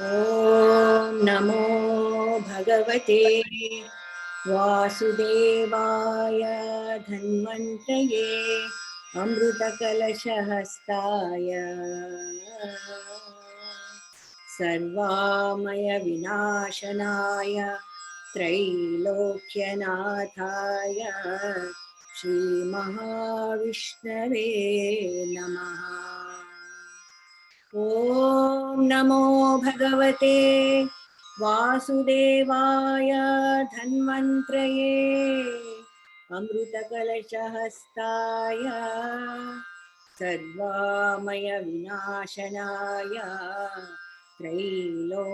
ॐ नमो भगवते वासुदेवाय धन्वन्तये अमृतकलशहस्ताय सर्वामय विनाशनाय त्रैलोक्यनाथाय श्रीमहाविष्णवे नमः। ॐ नमो भगवते वासुदेवाय धन्वन्त्रये अमृतकलशहस्ताय सर्वामय विनाशनाय त्रैलोक्यनाथाय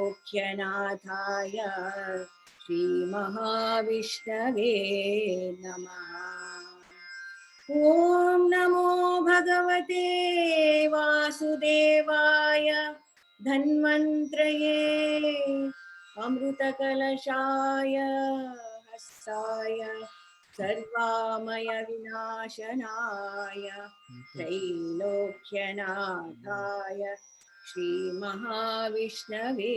श्रीमहाविष्णवे नमः। ॐ नमो भगवते वासुदेवाय धन्वन्त्रये अमृतकलशाय हस्ताय सर्वामय विनाशनाय त्रैलोक्यनाथाय श्रीमहाविष्णवे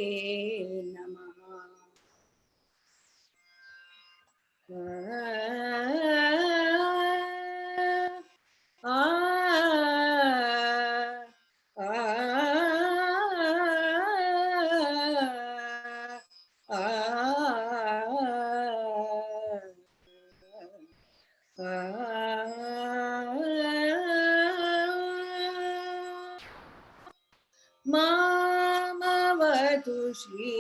नमः। मामवतु श्री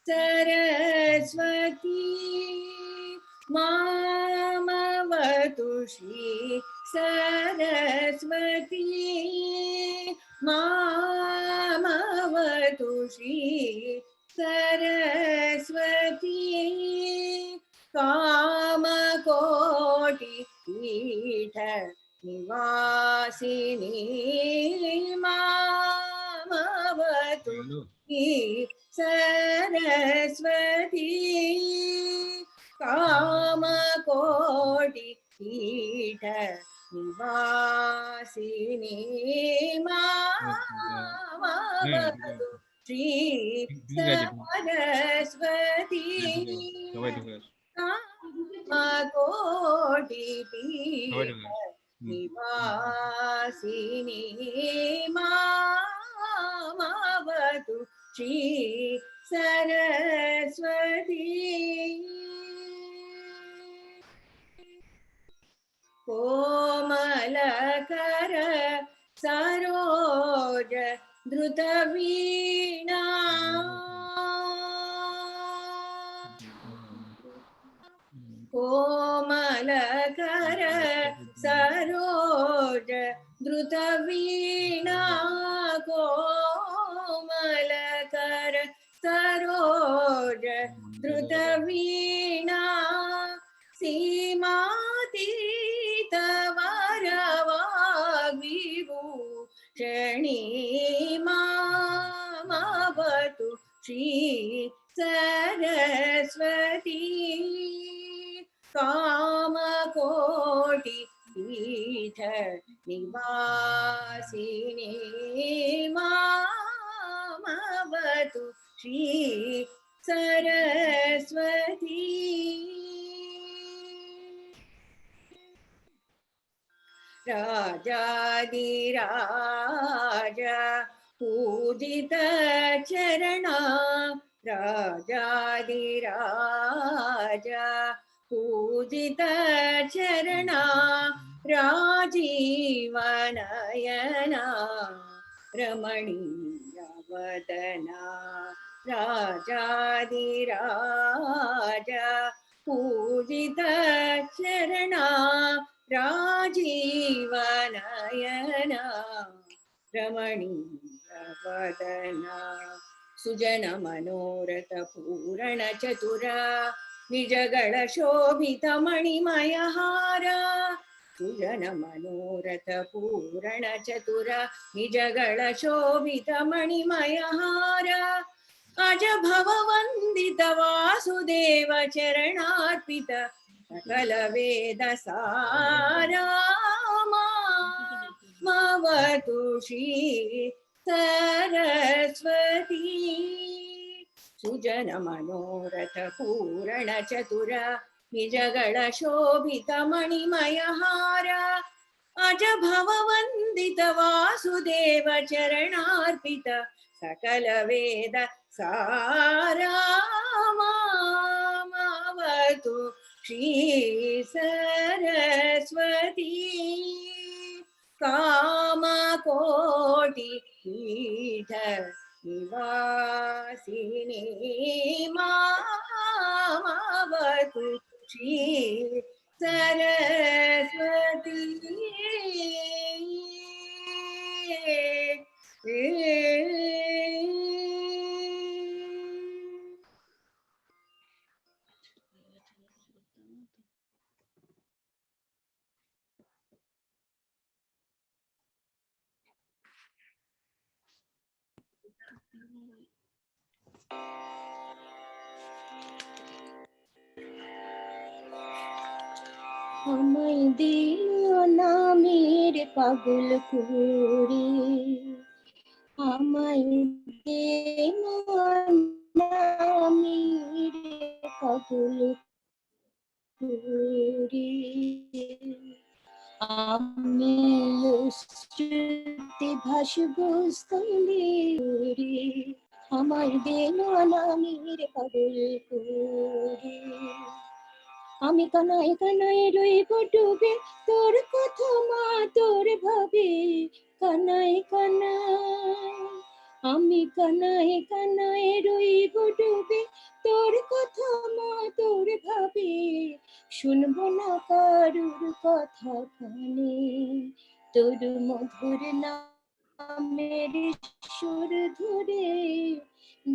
सरस्वती मामवतु श्री सरस्वती मामवतु श्री सरस्वती कामकोटि पीठ निवासिनी मामवतु सरस्वती कामकोटि पीठ निवासिनी मामवतु श्री सरस्वती कामकोटि पीठ निवासिनी मामवतु श्री सरस्वती कोमलकर सरोज धृतवीणा कोमलकर सरोज धृतवीणा कोमलकर सरोज धृतवीणा सीमातीत वरवाग्विभूषणी मामवतु श्री सरस्वती कामकोटि पीठ निवासिनी मामवतु श्री सरस्वती राजाधिराज पूजित चरणा राजाधिराज पूजित चरणा राजीवनयना रमणीय वदना राजाधिराज पूजित चरणा राजीवनयना रमणीय वदना सुजन मनोरथ पूरण चतुरा निजगण शोभित मणिमय हार सुजन मनोरथ पूरण चतुर निजगण शोभित मणिमय हार अज भव वंदित वासुदेव चरणार्पित सकल वेद सारा मामवतु श्री सरस्वती सुजन मनोरथ पूरण चतुर निजगण शोभित मणिमय हार अज भव वंदित वासुदेव चरणार्पित सकल वेद सारामावतु श्री सरस्वती कामकोटि पीठ निवासिनी मामवतु श्री सरस्वती আমায় দিও না মেরে পাগল করে, আমায় দিও না মেরে পাগল করে, আমি স্মৃতি ভাসব স্থলে, আমায় দিও না মেরে পাগল করে। আমি কানায় কানায় রইব ডুবে, তোর কথা মা তোর ভাবে, কানায় কানায় আমি কানায় কানায় রইব ডুবে, তোর কথা মা তোর ভাবে, শুনবো না কারুর কথা কানে, তোর মধুর নামের সুর ধরে,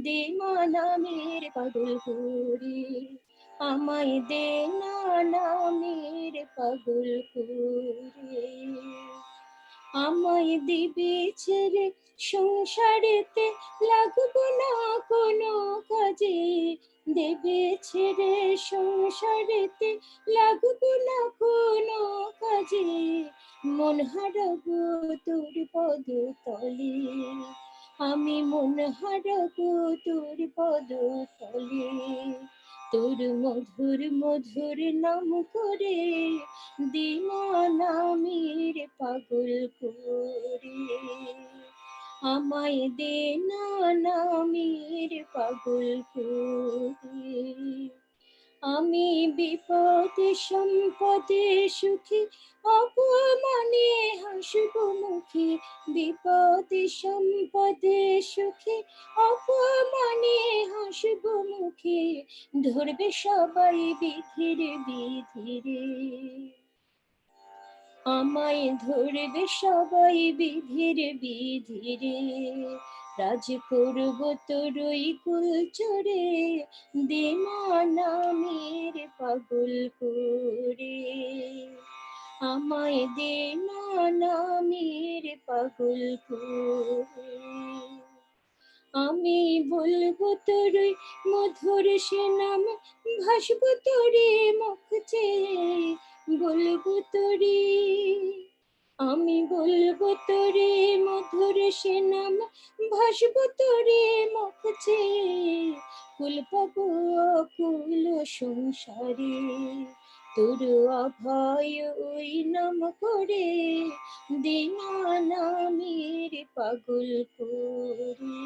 দে মা নামের পাগল করে, আমায় দে না নামের পাগল করে। আমায় দিবি ছেড়ে সংসারেতে, লাগবো না কোনো কাজে, দেবে ছেড়ে সংসারেতে, লাগবো না কোনো কাজে, মন হারাবো তোর পদ তলে, আমি মন হারাবো তোর পদ তলে, তোর মধুর মধুর নাম করে, দিমা নামের পাগল করে, আমায় দে না নামের পাগল করে। আমি বিপদে সম্পদে সুখী, অপমানে হাসব মুখে, বিপদে সম্পদে সুখী, অপমানে হাসব মুখে, ধরবে সবাই বিধিরে বিধিরে, আমায় ধরবে সবাই বিধিরে বিধিরে, রাজ করব তোরই কুল চড়ে, দে মা নামের পাগল করে, আমায় দে না নামের পাগল করে। আমি বলবো তোরই মধুর সে নাম, ভাসবো তোরে মুখ চেয়ে, বলবো তোরে, আমি বলবো তোরে মধুর সে নাম, ভাসবো তোরে মুখ চেয়ে, কুল পাবো কুল সংসারে, তোর অভয় ওই নাম করে, দে না নামের পাগল করে,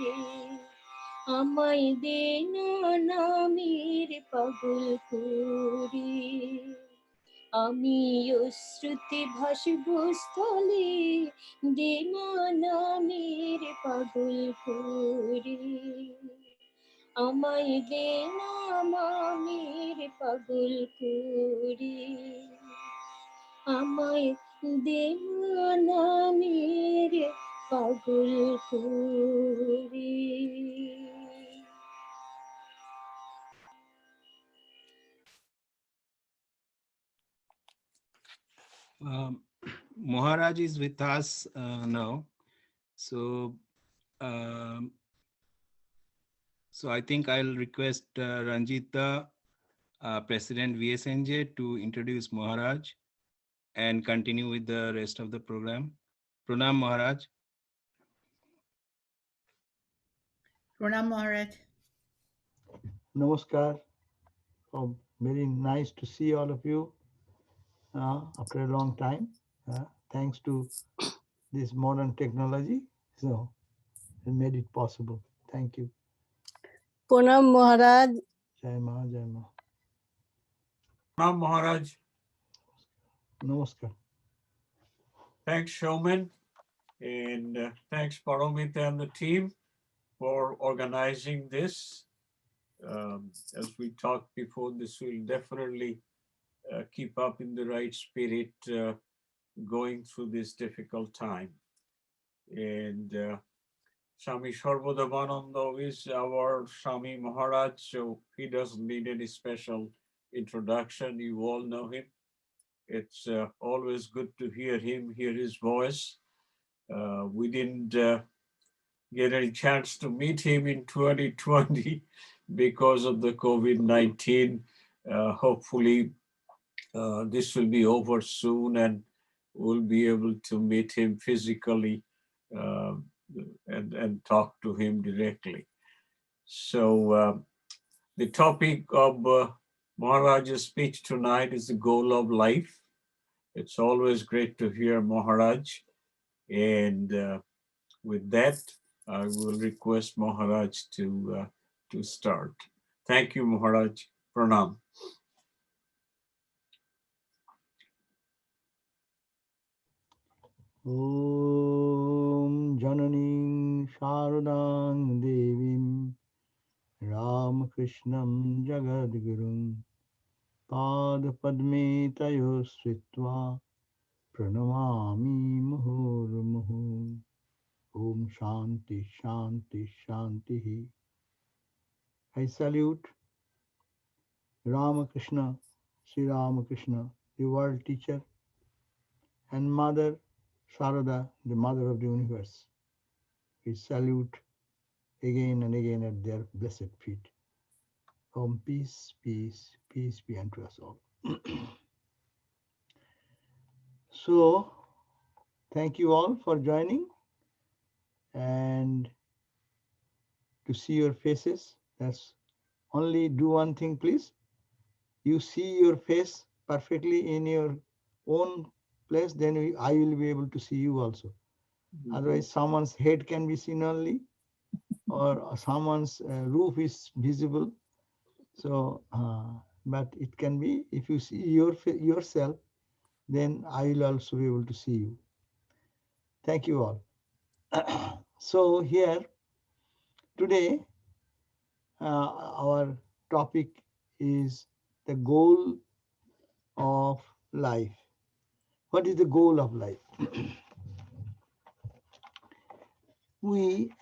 আমায় দে না নামের পাগল করে। আমি শ্রুতি ভাসব স্থলে, দে না নামের পাগল করে, আমায় দে না নামের পাগল করে, আমায় দে না নামের পাগল করে। Maharaj is with us now, so so I think I'll request Ranjita, President VSNJ, to introduce Maharaj and continue with the rest of the program. Pranam Maharaj. Pranam Maharaj. Namaskar. Very nice to see all of you after a long time. Thanks to this modern technology, so it made it possible. Thank you. Punam Maharaj. Jai Ma, Jai Ma. Pranam Maharaj. Namaskar. Thanks, Showman. And thanks, Paramita and the team for organizing this. As we talked before, this will definitely keep up in the right spirit going through this difficult time. And Swami Sarvadevananda is our Swami Maharaj, so he doesn't need any special introduction. You all know him. It's always good to hear him, hear his voice. We didn't get any chance to meet him in 2020 because of the COVID-19. Hopefully, this will be over soon and we'll be able to meet him physically uh, and talk to him directly. So, the topic of Maharaj's speech tonight is the goal of life. It's always great to hear Maharaj. And with that, I will request Maharaj to start. Thank you, Maharaj. Pranam. Om Jananing Sharadang Devim Ramakrishnam Jagadgurum Pad Padme Tayo Sritva Pranamami Muhurmuhu. Om Shanti Shanti Shanti. I salute Ramakrishna, Sri Ramakrishna, the world teacher, and Mother Sarada, the mother of the universe. We salute again and again at their blessed feet. Om peace, peace, peace be unto us all. So, thank you all for joining and to see your faces. That's only do one thing, please. You see your face perfectly in your own place, then I will be able to see you also. Otherwise, someone's head can be seen only, or someone's roof is visible. So, but it can be, if you see yourself, then I will also be able to see you. Thank you all. So here, today, our topic is the goal of life. What is the goal of life?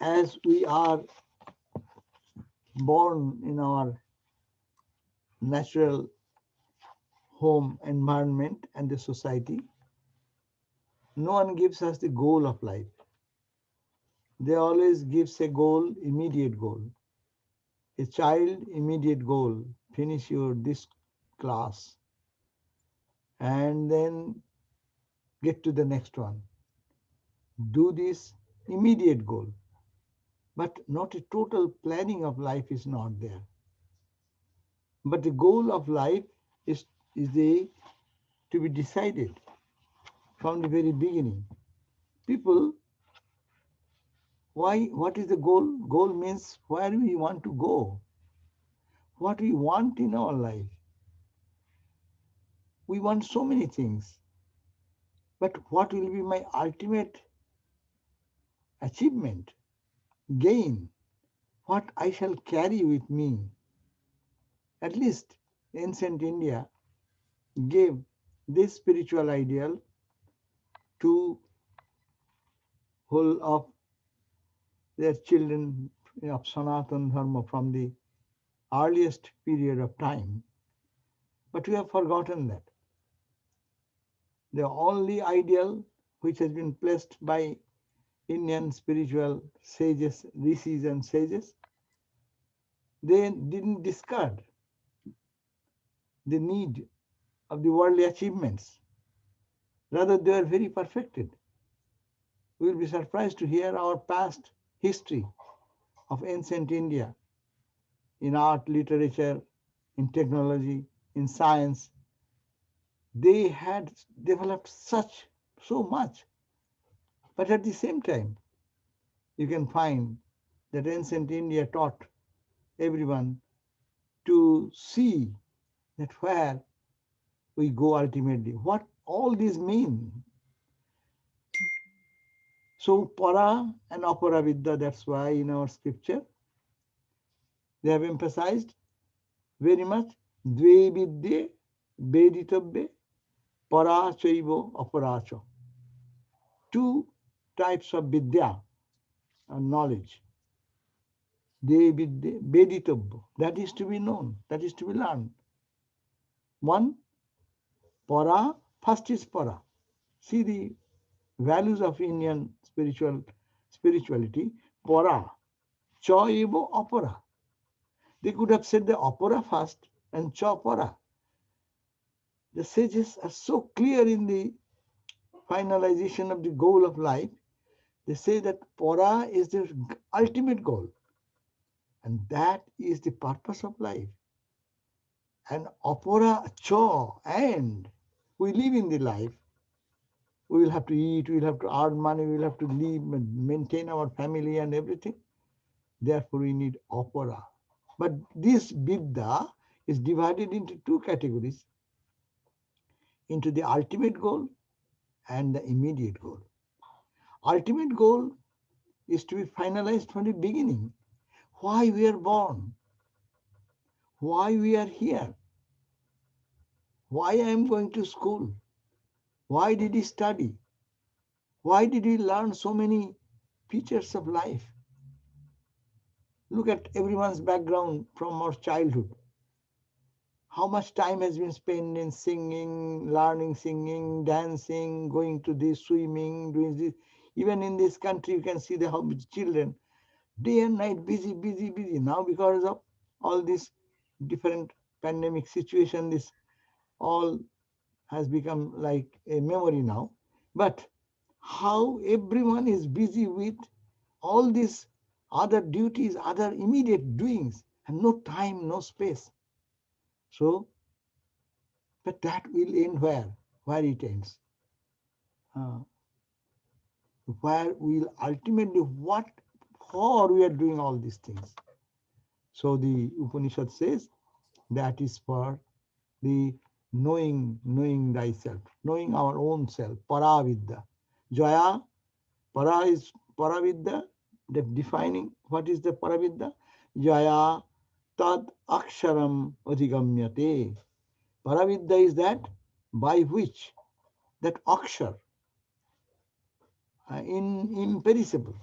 As we are born in our natural home environment and the society, no one gives us the goal of life. They always gives a goal, immediate goal. A child, immediate goal, finish this class and then get to the next one. Do this, immediate goal. But not a total planning of life is not there. But the goal of life is to be decided from the very beginning. People, what is the goal? Goal means where we want to go, what we want in our life. We want so many things, but what will be my ultimate achievement, gain, what I shall carry with me? At least ancient India gave this spiritual ideal to whole of their children of Sanatana Dharma from the earliest period of time. But we have forgotten that. The only ideal which has been placed by Indian spiritual sages, rishis and sages, they didn't discard the need of the worldly achievements. Rather, they are very perfected. We will be surprised to hear our past history of ancient India in art, literature, in technology, in science. They had developed so much. But at the same time, you can find that ancient India taught everyone to see that where we go ultimately, what all these mean. So para and apara vidya, that's why in our scripture they have emphasized very much dve vidye veditabbe para chaivo aparacha. Two types of vidya and knowledge. De vidye veditabbe, that is to be known, that is to be learned. One, para, first is para. See the values of Indian spirituality. Para, cha evo apara. They could have said the opera first and cha para. The sages are so clear in the finalization of the goal of life. They say that para is the ultimate goal, and that is the purpose of life. And opera, cha, and we live in the life. We will have to eat, we will have to earn money, we will have to live, maintain our family and everything. Therefore, we need opera. But this vidya is divided into two categories, into the ultimate goal and the immediate goal. Ultimate goal is to be finalized from the beginning. Why we are born, why we are here, why I am going to school, why did we study, why did we learn so many features of life. Look at everyone's background from our childhood. How much time has been spent in singing, learning singing, dancing, going to this, swimming, doing this. Even in this country, you can see the how many children, day and night, busy, busy, busy. Now because of all this different pandemic situation, this all has become like a memory now. But how everyone is busy with all these other duties, other immediate doings, and no time, no space. So, but that will end where? Where it ends. Where we'll ultimately, what for we are doing all these things. So the Upanishad says that is for the knowing thyself, knowing our own self, paravidya. Jaya, para is paravidya, defining what is the paravidya. Jaya tad aksharam adhigamyate. Paravidya is that by which that akshar, imperishable,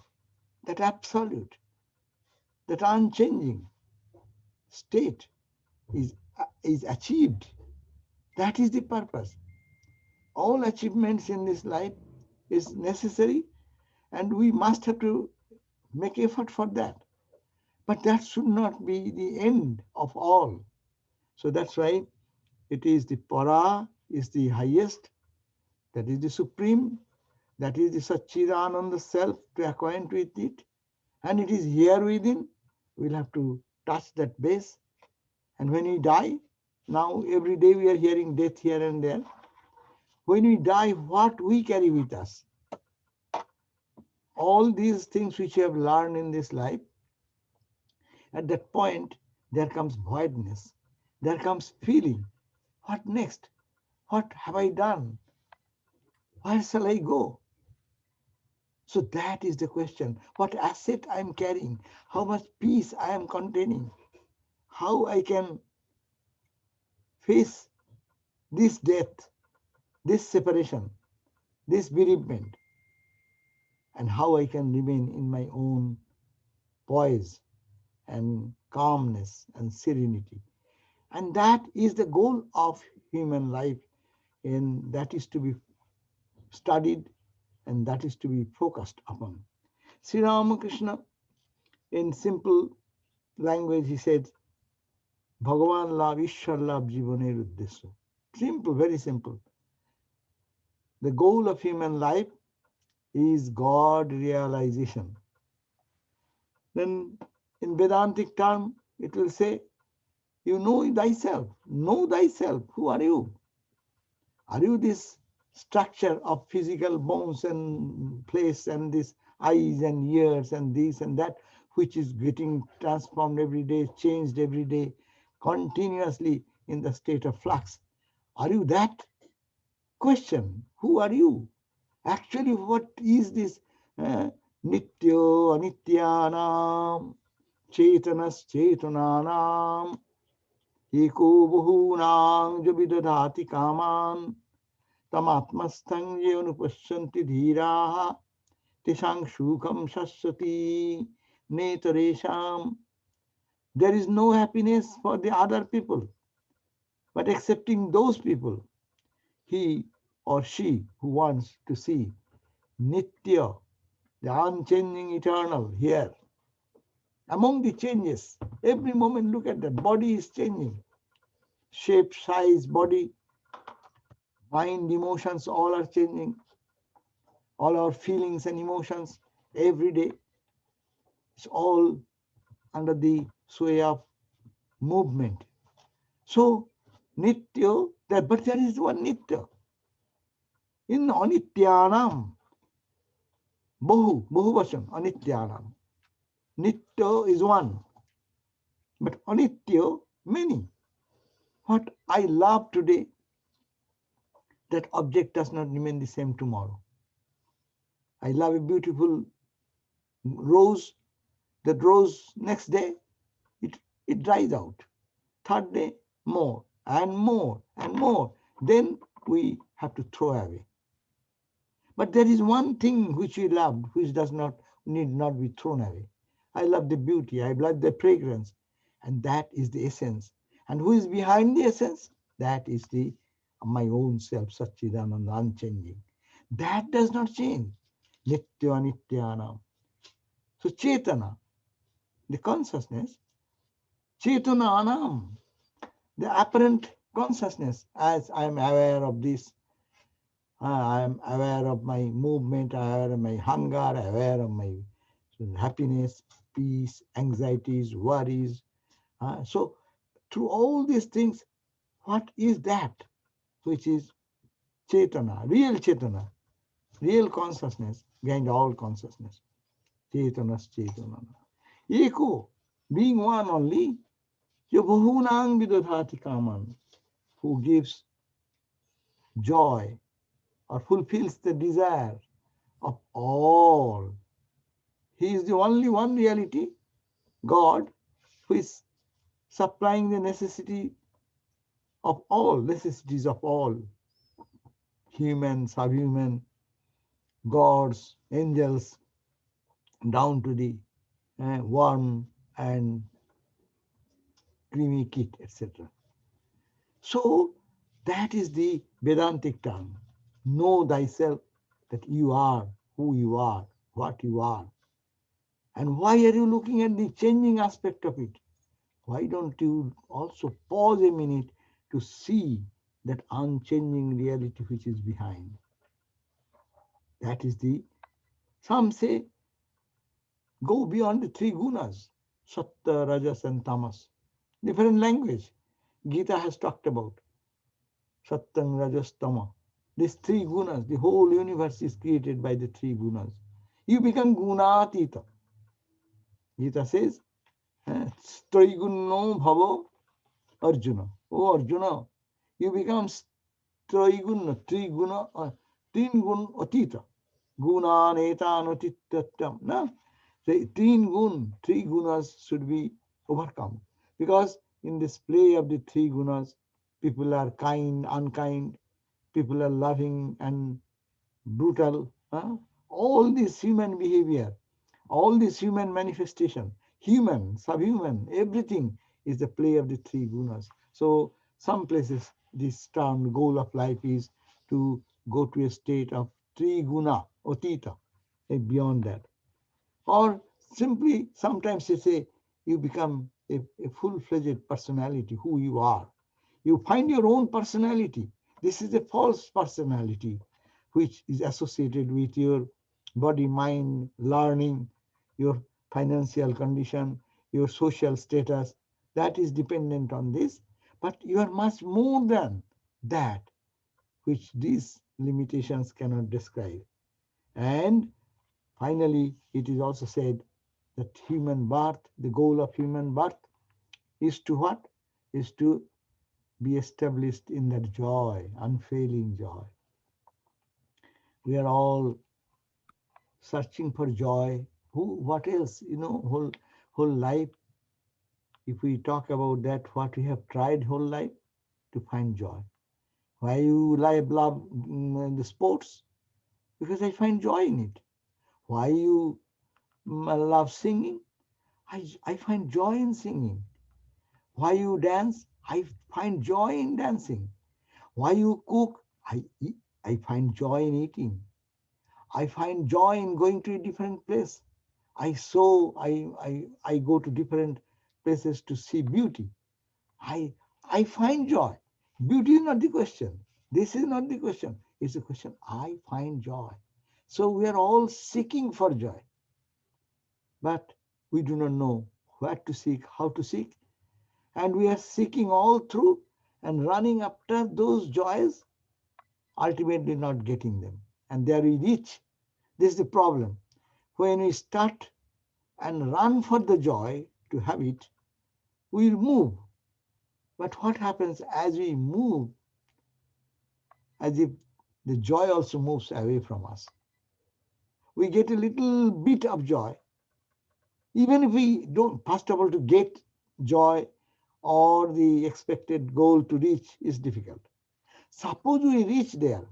that absolute, that unchanging state is achieved. That is the purpose. All achievements in this life is necessary, and we must have to make effort for that. But that should not be the end of all. So that's why it is the para is the highest, that is the supreme, that is the Satchidananda self, to acquaint with it. And it is here within. We'll have to touch that base. And when we die, now every day we are hearing death here and there. When we die, what we carry with us? All these things which we have learned in this life, at that point, there comes voidness. There comes feeling. What next? What have I done? Where shall I go? So that is the question. What asset I am carrying? How much peace I am containing? How I can face this death, this separation, this bereavement, and how I can remain in my own poise and calmness and serenity. And that is the goal of human life, and that is to be studied and that is to be focused upon. Sri Ramakrishna, in simple language, he said, Bhagavan lav, Ishwar lav, jivaner uddesya. Simple, very simple. The goal of human life is God realization. Then in Vedantic term, It will say, you know thyself. Know thyself. Who are you? Are you this structure of physical bones and flesh and this eyes and ears and this and that, which is getting transformed every day, changed every day, continuously in the state of flux? Are you that? Question, who are you? Actually, what is this nityo anityanam chetanas chetananam eko bahunam jabidadati kaman tamatmasthang yenupashyanti dhiraha teshang shukam shaswati netaresham. There is no happiness for the other people, but excepting those people, he or she who wants to see Nitya, the unchanging eternal here. Among the changes, every moment look at that, body is changing. Shape, size, body, mind, emotions, all are changing. All our feelings and emotions every day, it's all under the sway of movement. So, Nitya, but there is one Nitya. In Anityanam, Bahuvachan, Anityanam. Nitya is one, but Anitya, many. What I love today, that object does not remain the same tomorrow. I love a beautiful rose. That rose next day, it dries out. Third day, more and more and more. Then we have to throw away. But there is one thing which we love, which does not need not be thrown away. I love the beauty, I love the fragrance, and that is the essence. And who is behind the essence? That is the my own self, Satchidananda, unchanging. That does not change. Nitya Nityanam. So Chetana, the consciousness, Chetana Anam, the apparent consciousness, as I am aware of this, I am aware of my movement, I am aware of my hunger, I am aware of my happiness, peace, anxieties, worries. So through all these things, what is that? Which is Chetana, real consciousness behind all consciousness. Chetanas Chetana. Eko, being one only, Yabhunang Vidadhati Kaman, who gives joy or fulfills the desire of all. He is the only one reality, God, who is supplying the necessities of all, human, subhuman, gods, angels, down to the worm and creamy kid, etc. So that is the Vedantic term. Know thyself, that you are who you are, what you are. And why are you looking at the changing aspect of it? Why don't you also pause a minute to see that unchanging reality which is behind? That is the, some say, go beyond the three gunas, Sattva, Rajas and Tamas. Different language. Gita has talked about Sattam, Rajas, Tama. These three gunas, the whole universe is created by the three gunas. You become gunatita. Gita says, Trigunno bhavo Arjuna. Oh Arjuna, you become Triguna, Triguna, Tin Gun Atita. Guna Neta Anotitatam. No? The three gunas should be overcome. Because in this play of the three gunas, people are kind, unkind, people are loving and brutal. All this human behavior, all this human manifestation, human, subhuman, everything is the play of the three gunas. So some places this term, the goal of life is to go to a state of three guna, otita, beyond that. Or simply, sometimes they say you become a full-fledged personality, who you are. You find your own personality. This is a false personality, which is associated with your body, mind, learning, your financial condition, your social status. that is dependent on this, but you are much more than that, which these limitations cannot describe. And finally, it is also said that human birth, the goal of human birth is to what? Is to be established in that joy, unfailing joy. We are all searching for joy. What else? Whole life, if we talk about that, what we have tried whole life to find joy. Why you love the sports? Because I find joy in it. Why you love singing? I find joy in singing. Why you dance? I find joy in dancing. Why you cook? I find joy in eating. I find joy in going to a different place. I go to different places to see beauty. I find joy. Beauty is not the question. This is not the question. It's the question, I find joy. So we are all seeking for joy. But we do not know where to seek, how to seek. And we are seeking all through and running after those joys, ultimately not getting them. And there we reach. This is the problem. When we start and run for the joy to have it, we will move. But what happens as we move, as if the joy also moves away from us? We get a little bit of joy. Even if we don't, first of all, to get joy or the expected goal to reach is difficult. Suppose we reach there,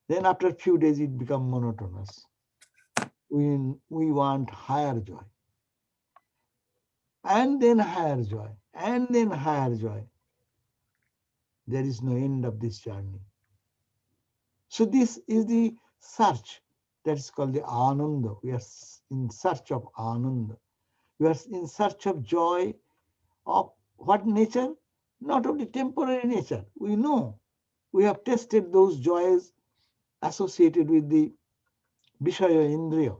then after a few days it becomes monotonous. We want higher joy. And then higher joy, and then higher joy. There is no end of this journey. So this is the search that is called the Ananda. We are in search of Ananda. We are in search of joy of what nature? Not only temporary nature. We know. We have tested those joys associated with the Vishaya Indriya,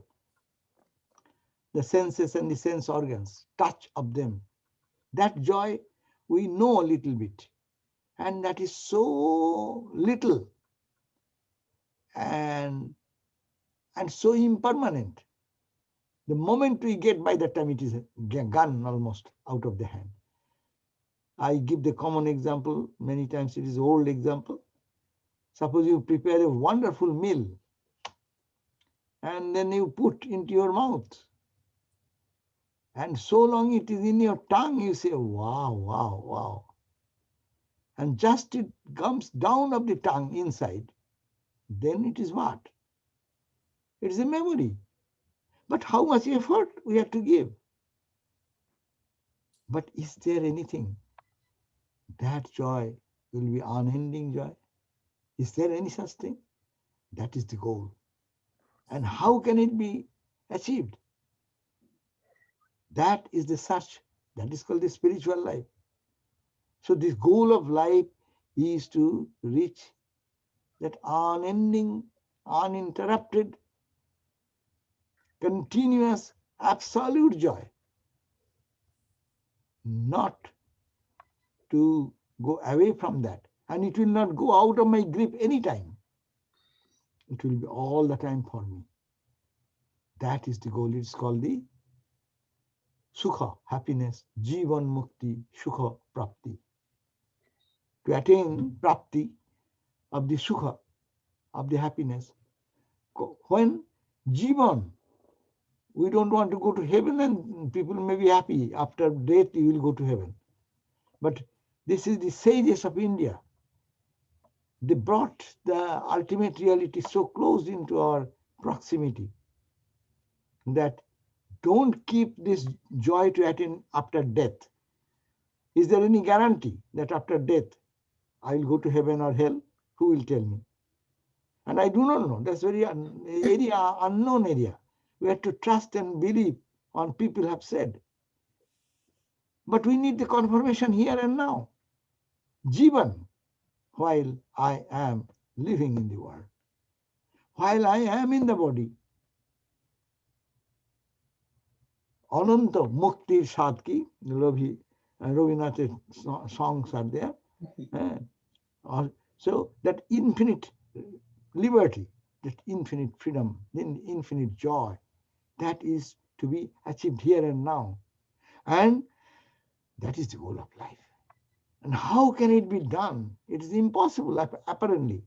the senses and the sense organs, touch of them. That joy we know a little bit. And that is so little and so impermanent. The moment we get, by the time it is gone almost out of the hand. I give the common example, many times it is old example. Suppose you prepare a wonderful meal and then you put into your mouth. And so long it is in your tongue, you say, wow, wow, wow. And just it comes down of the tongue inside, then it is what? It is a memory. But how much effort we have to give? But is there anything? That joy will be unending joy. Is there any such thing? That is the goal. And how can it be achieved? That is the search. That is called the spiritual life. So the goal of life is to reach that unending, uninterrupted, continuous, absolute joy. Not to go away from that. And it will not go out of my grip anytime. It will be all the time for me. That is the goal. It's called the Sukha, happiness, Jivan Mukti, Sukha Prapti. To attain Prapti of the Sukha, of the happiness. When Jivan, we don't want to go to heaven and people may be happy. After death, you will go to heaven. But this is the sages of India. They brought the ultimate reality so close into our proximity that don't keep this joy to attain after death. Is there any guarantee that after death I will go to heaven or hell? Who will tell me? And I do not know. That's very unknown area. We have to trust and believe on people have said. But we need the confirmation here and now. Jivan, while I am living in the world, while I am in the body, Ananta Mukti Sadki, Rabindranath's songs are there. So that infinite liberty, that infinite freedom, then infinite joy, that is to be achieved here and now. And that is the goal of life. And how can it be done? It is impossible, apparently,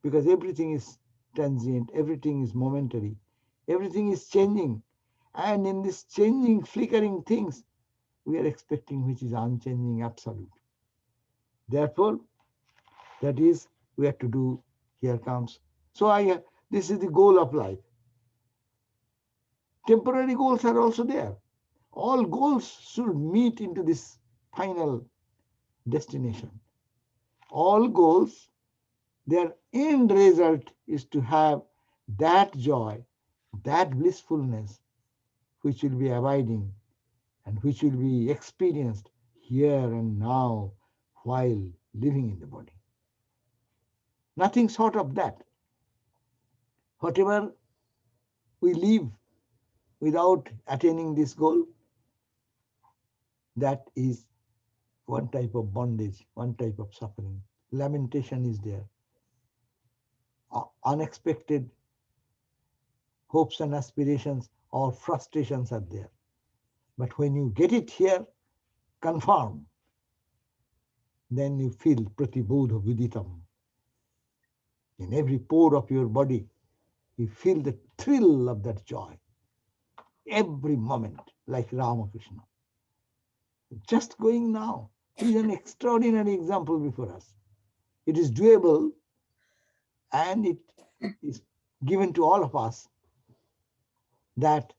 because everything is transient, everything is momentary, everything is changing. And in this changing, flickering things, we are expecting which is unchanging, absolute. Therefore, that is we have to do. Here comes. So this is the goal of life. Temporary goals are also there. All goals should meet into this final destination. All goals, their end result is to have that joy, that blissfulness, which will be abiding and which will be experienced here and now while living in the body. Nothing short of that. Whatever we live without attaining this goal, that is one type of bondage, one type of suffering. Lamentation is there. Unexpected hopes and aspirations or frustrations are there. But when you get it here, confirmed, then you feel pratibodha viditam. In every pore of your body, you feel the thrill of that joy. Every moment, like Ramakrishna. Just going now. He is an extraordinary example before us. It is doable and it is given to all of us, that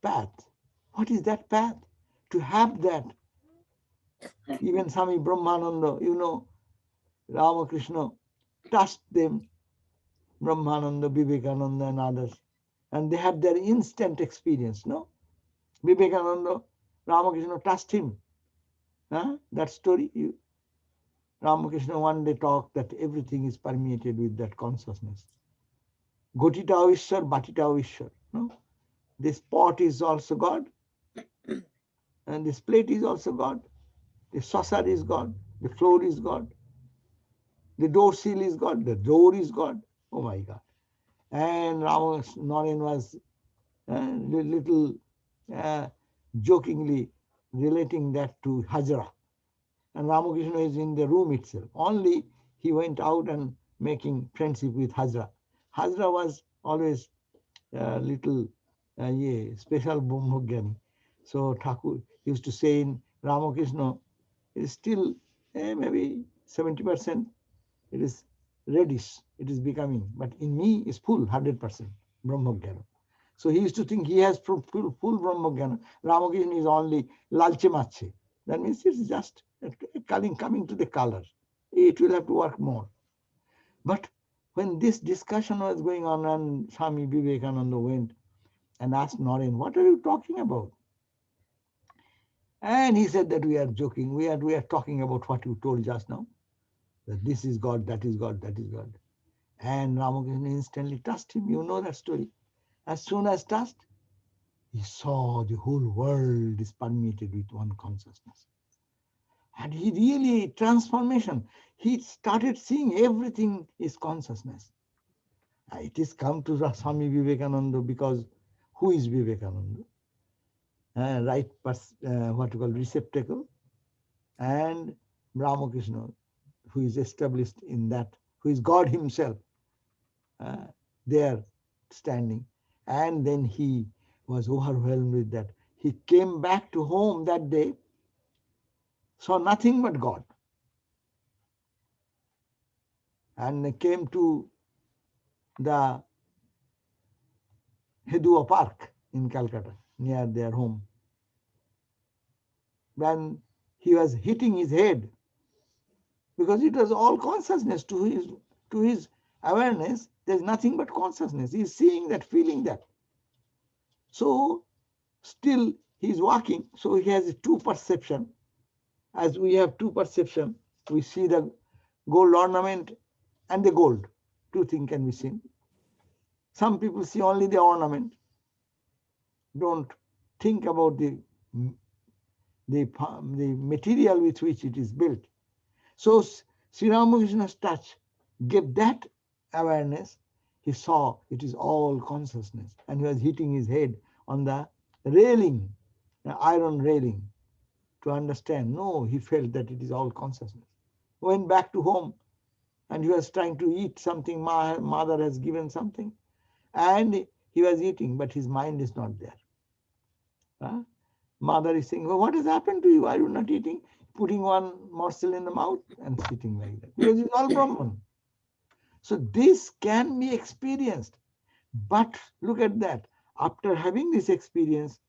path. What is that path? To have that. Even Swami Brahmananda, Ramakrishna touched them, Brahmananda, Vivekananda and others. And they had their instant experience, no? Vivekananda, Ramakrishna touched him. That story, Ramakrishna one day talked that everything is permeated with that consciousness. Gotita Ishwar, Batita Ishwar. No? This pot is also God, and this plate is also God. The saucer is God, the floor is God, the door seal is God, the door is God. Oh my God. And Naren was little jokingly relating that to Hajra. And Ramakrishna is in the room itself. Only he went out and making friendship with Hajra. Hajra was always little special Brahmagyani. So Thakur used to say in Ramakrishna, it is still maybe 70%, it is reddish, it is becoming. But in me is full, 100% Brahmagyana. So he used to think he has full Brahmagyana. Ramakrishna is only lalche mache. That means it's just coming to the color. It will have to work more. But when this discussion was going on and Swami Vivekananda went and asked Naren, what are you talking about? And he said that we are joking. We are talking about what you told just now. That this is God, that is God, that is God. And Ramakrishna instantly touched him. You know that story. As soon as touched, he saw the whole world is permeated with one consciousness. And he really, transformation, he started seeing everything is consciousness. It is come to Swami Vivekananda because who is Vivekananda? Right, what you call receptacle, and Ramakrishna, who is established in that, who is God himself, there standing. And then he was overwhelmed with that. He came back to home that day, saw nothing but God. And came to the Hedua Park in Calcutta, near their home. When he was hitting his head, because it was all consciousness to his awareness, there's nothing but consciousness. He's seeing that, feeling that. So still he's walking, so he has two perception. As we have two perception, we see the gold ornament and the gold. Two things can be seen. Some people see only the ornament, don't think about the material with which it is built. So Sri Ramakrishna's touch gave that awareness. He saw it is all consciousness, and he was hitting his head on the railing, the iron railing, to understand. No, he felt that it is all consciousness. Went back to home, and he was trying to eat something. Mother has given something, and he was eating, but his mind is not there. Huh? Mother is saying, well, what has happened to you? Are you not eating? Putting one morsel in the mouth and sitting like that. Because it's all Brahman. So this can be experienced. But look at that. After having this experience,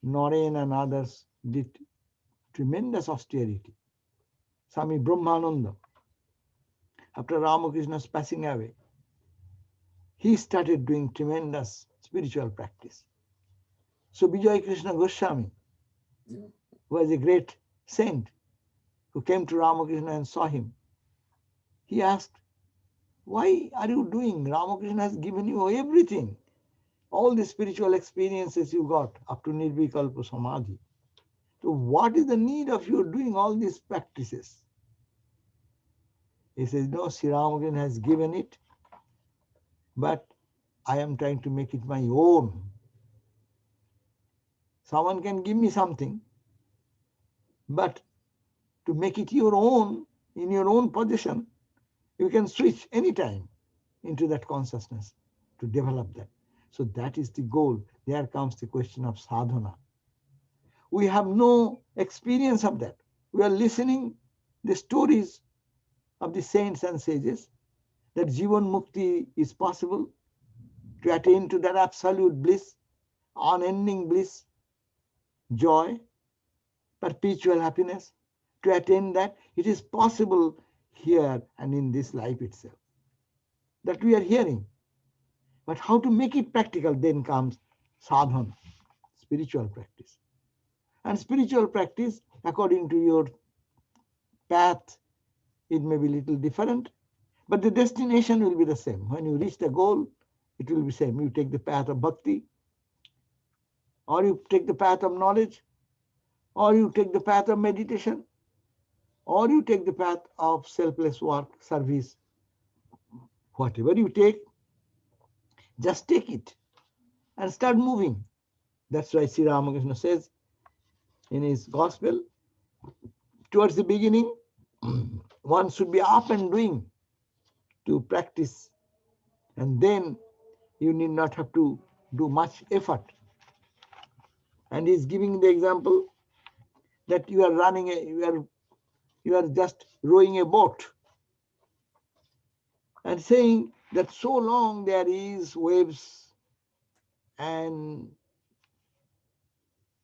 Naren and others did tremendous austerity. Swami Brahmananda, after Ramakrishna's passing away, he started doing tremendous spiritual practice. So Vijay Krishna Goswami, who was a great saint, who came to Ramakrishna and saw him, he asked, why are you doing? Ramakrishna has given you everything. All the spiritual experiences you got up to Nirvikalpa Samadhi. So what is the need of you doing all these practices? He says, no, Sri Ramakrishna has given it, but I am trying to make it my own. Someone can give me something, but to make it your own, in your own possession, you can switch anytime into that consciousness to develop that. So that is the goal. There comes the question of sadhana. We have no experience of that. We are listening the stories of the saints and sages that Jivan Mukti is possible, to attain to that absolute bliss, unending bliss, joy, perpetual happiness. To attain that, it is possible here and in this life itself. That we are hearing. But how to make it practical, then comes sadhana, spiritual practice. And spiritual practice, according to your path, it may be a little different, but the destination will be the same. When you reach the goal, it will be the same. You take the path of bhakti, or you take the path of knowledge, or you take the path of meditation, or you take the path of selfless work, service. Whatever you take, just take it and start moving. That's why Sri Ramakrishna says in his gospel, towards the beginning, one should be up and doing to practice, and then you need not have to do much effort. And he's giving the example that you are running you are just rowing a boat, and saying that so long there is waves and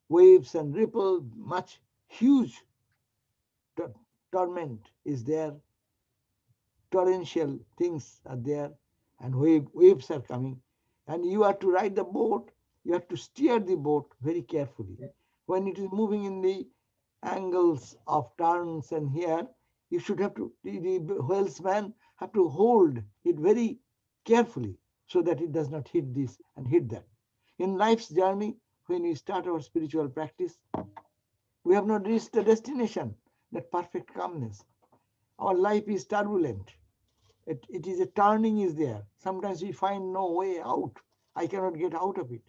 ripple, much huge torment is there, torrential things are there, and waves are coming, and you are to ride the boat, you have to steer the boat very carefully. When it is moving in the angles of turns, and here you should have to, the whalesman have to hold it very carefully so that it does not hit this and hit that. In life's journey, when we start our spiritual practice, we have not reached the destination, that perfect calmness. Our life is turbulent. It is a turning is there. Sometimes we find no way out. I cannot get out of it.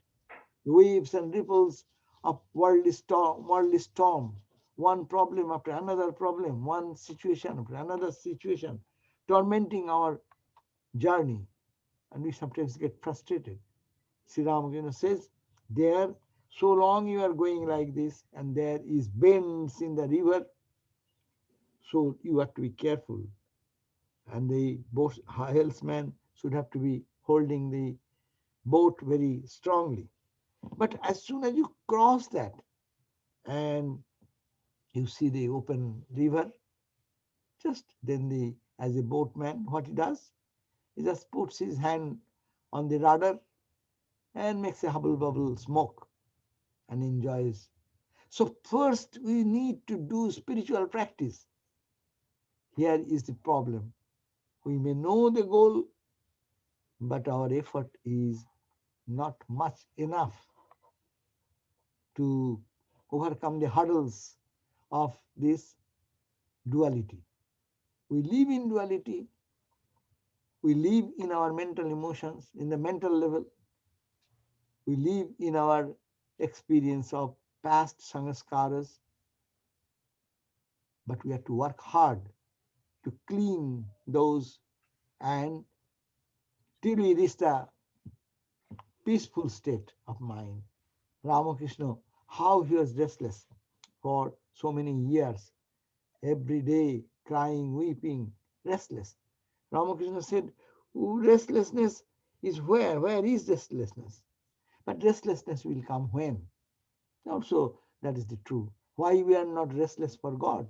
The waves and ripples of worldly storm, one problem after another problem, one situation after another situation, tormenting our journey, and we sometimes get frustrated. Sri Ramakrishna says, there, so long you are going like this, and there is bends in the river, so you have to be careful. And the boat helmsman should have to be holding the boat very strongly. But as soon as you cross that and you see the open river, just then as a boatman, what he does, he just puts his hand on the rudder and makes a hubble bubble smoke and enjoys. So first we need to do spiritual practice. Here is the problem. We may know the goal, but our effort is not much enough. to overcome the hurdles of this duality. We live in duality. We live in our mental emotions, in the mental level. We live in our experience of past sanskaras, but we have to work hard to clean those and till we reach the peaceful state of mind. Ramakrishna, how he was restless for so many years, every day crying, weeping, restless. Ramakrishna said, restlessness is where? Where is restlessness? But restlessness will come when? Also, that is the truth. Why we are not restless for God?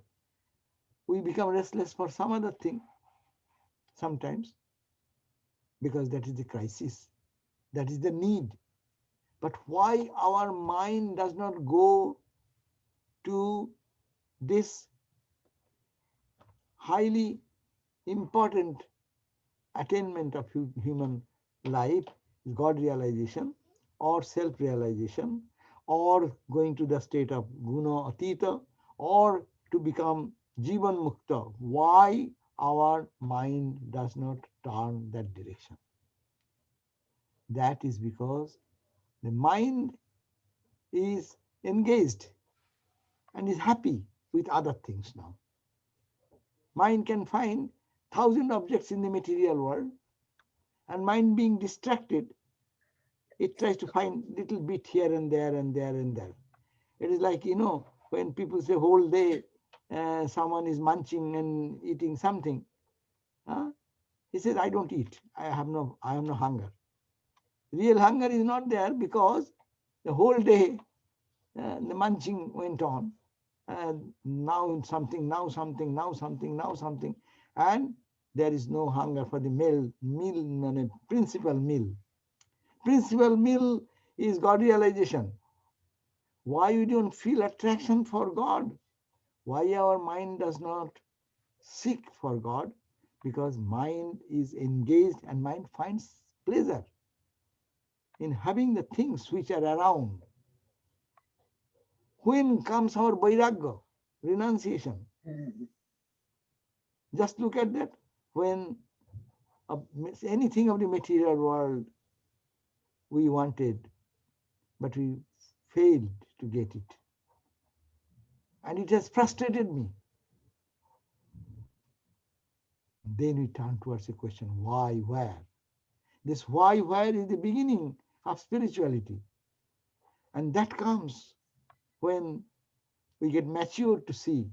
We become restless for some other thing sometimes, because that is the crisis, that is the need. But why our mind does not go to this highly important attainment of human life, God realization or self realization, or going to the state of guna atita, or to become jivan mukta? Why our mind does not turn that direction? That is because the mind is engaged and is happy with other things now. Mind can find 1,000 objects in the material world, and mind being distracted, it tries to find little bit here and there and there and there. It is like, when people say whole day someone is munching and eating something, he says, I don't eat. I have no hunger. Real hunger is not there because the whole day the munching went on. Now something, now something, now something, now something, and there is no hunger for the meal, principal meal. Principal meal is God realization. Why we don't feel attraction for God? Why our mind does not seek for God? Because mind is engaged and mind finds pleasure in having the things which are around. When comes our vairagya, renunciation? Just look at that. When anything of the material world we wanted, but we failed to get it. And it has frustrated me. Then we turn towards a question, why, where? This why, where is the beginning of spirituality. And that comes when we get mature to see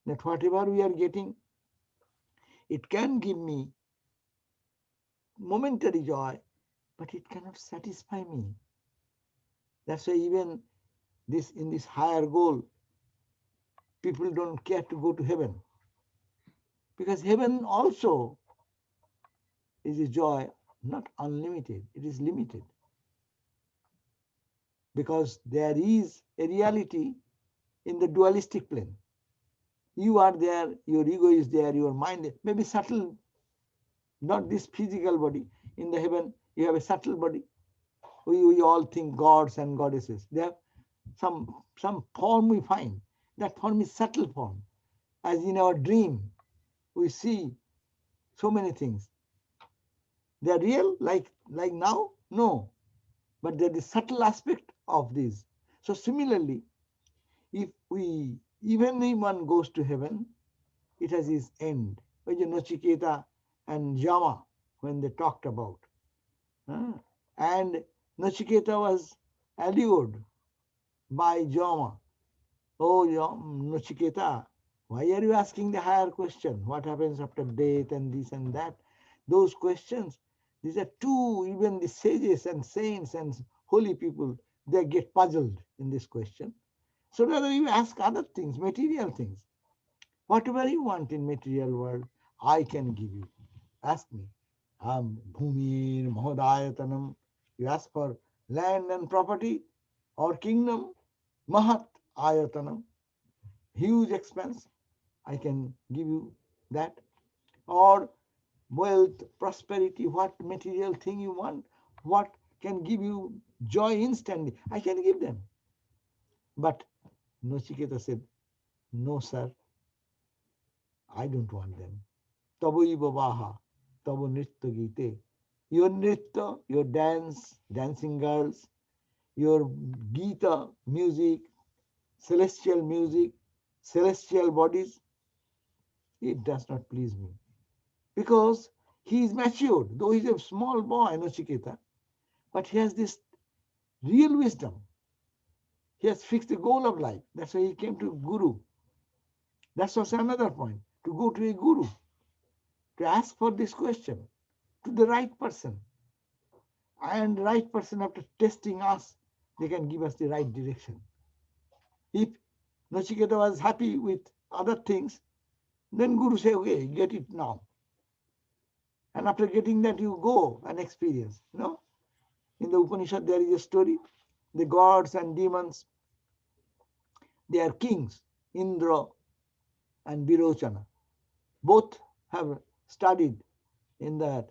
that whatever we are getting, it can give me momentary joy, but it cannot satisfy me. That's why even in this higher goal, people don't care to go to heaven. Because heaven also is a joy, not unlimited, it is limited. Because there is a reality in the dualistic plane. You are there, your ego is there, your mind, maybe subtle, not this physical body. In the heaven, you have a subtle body. We all think gods and goddesses. They have some form we find. That form is subtle form. As in our dream, we see so many things. They are real like now? No. But there is subtle aspect of this. So similarly, if even if one goes to heaven, it has its end. Which Nachiketa and Yama, when they talked about. And Nachiketa was allured by Yama. Oh, Nachiketa, why are you asking the higher question? What happens after death and this and that? Those questions, these are two, even the sages and saints and holy people, they get puzzled in this question. So rather you ask other things, material things. Whatever you want in material world, I can give you. Ask me. Bhumir Mahodayatanam. You ask for land and property or kingdom. Mahat Ayatanam. Huge expense. I can give you that. Or wealth, prosperity, what material thing you want, what can give you joy instantly, I can give them. But Nachiketa said, no, sir, I don't want them. Tabu babaha, tabu nritya gite. Your nritya, your dance, dancing girls, your Gita music, celestial music, celestial bodies, it does not please me. Because he is matured, though he's a small boy, Nachiketa, but he has this real wisdom. He has fixed the goal of life. That's why he came to Guru. That's also another point. To go to a Guru, to ask for this question to the right person. And the right person, after testing us, they can give us the right direction. If Nachiketa was happy with other things, then Guru say, okay, get it now. And after getting that, you go and experience. You know, in the Upanishad, there is a story. The gods and demons, they are kings, Indra and Virochana. Both have studied in that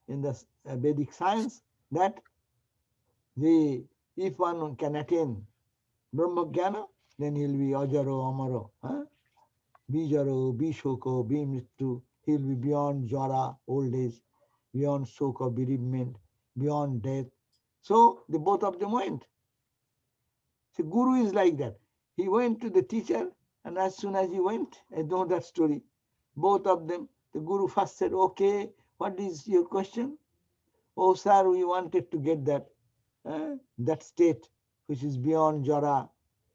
in the Vedic science that if one can attain Brahma Jnana, then he'll be Ajaro Amaro, Bijaro, Bishoko, Bimrittu. He'll be beyond Jara, old age, beyond Soka, bereavement, beyond death. So the both of them went. So Guru is like that. He went to the teacher, and as soon as he went, I know that story. Both of them, the Guru first said, okay, what is your question? Oh, sir, we wanted to get that state which is beyond Jara,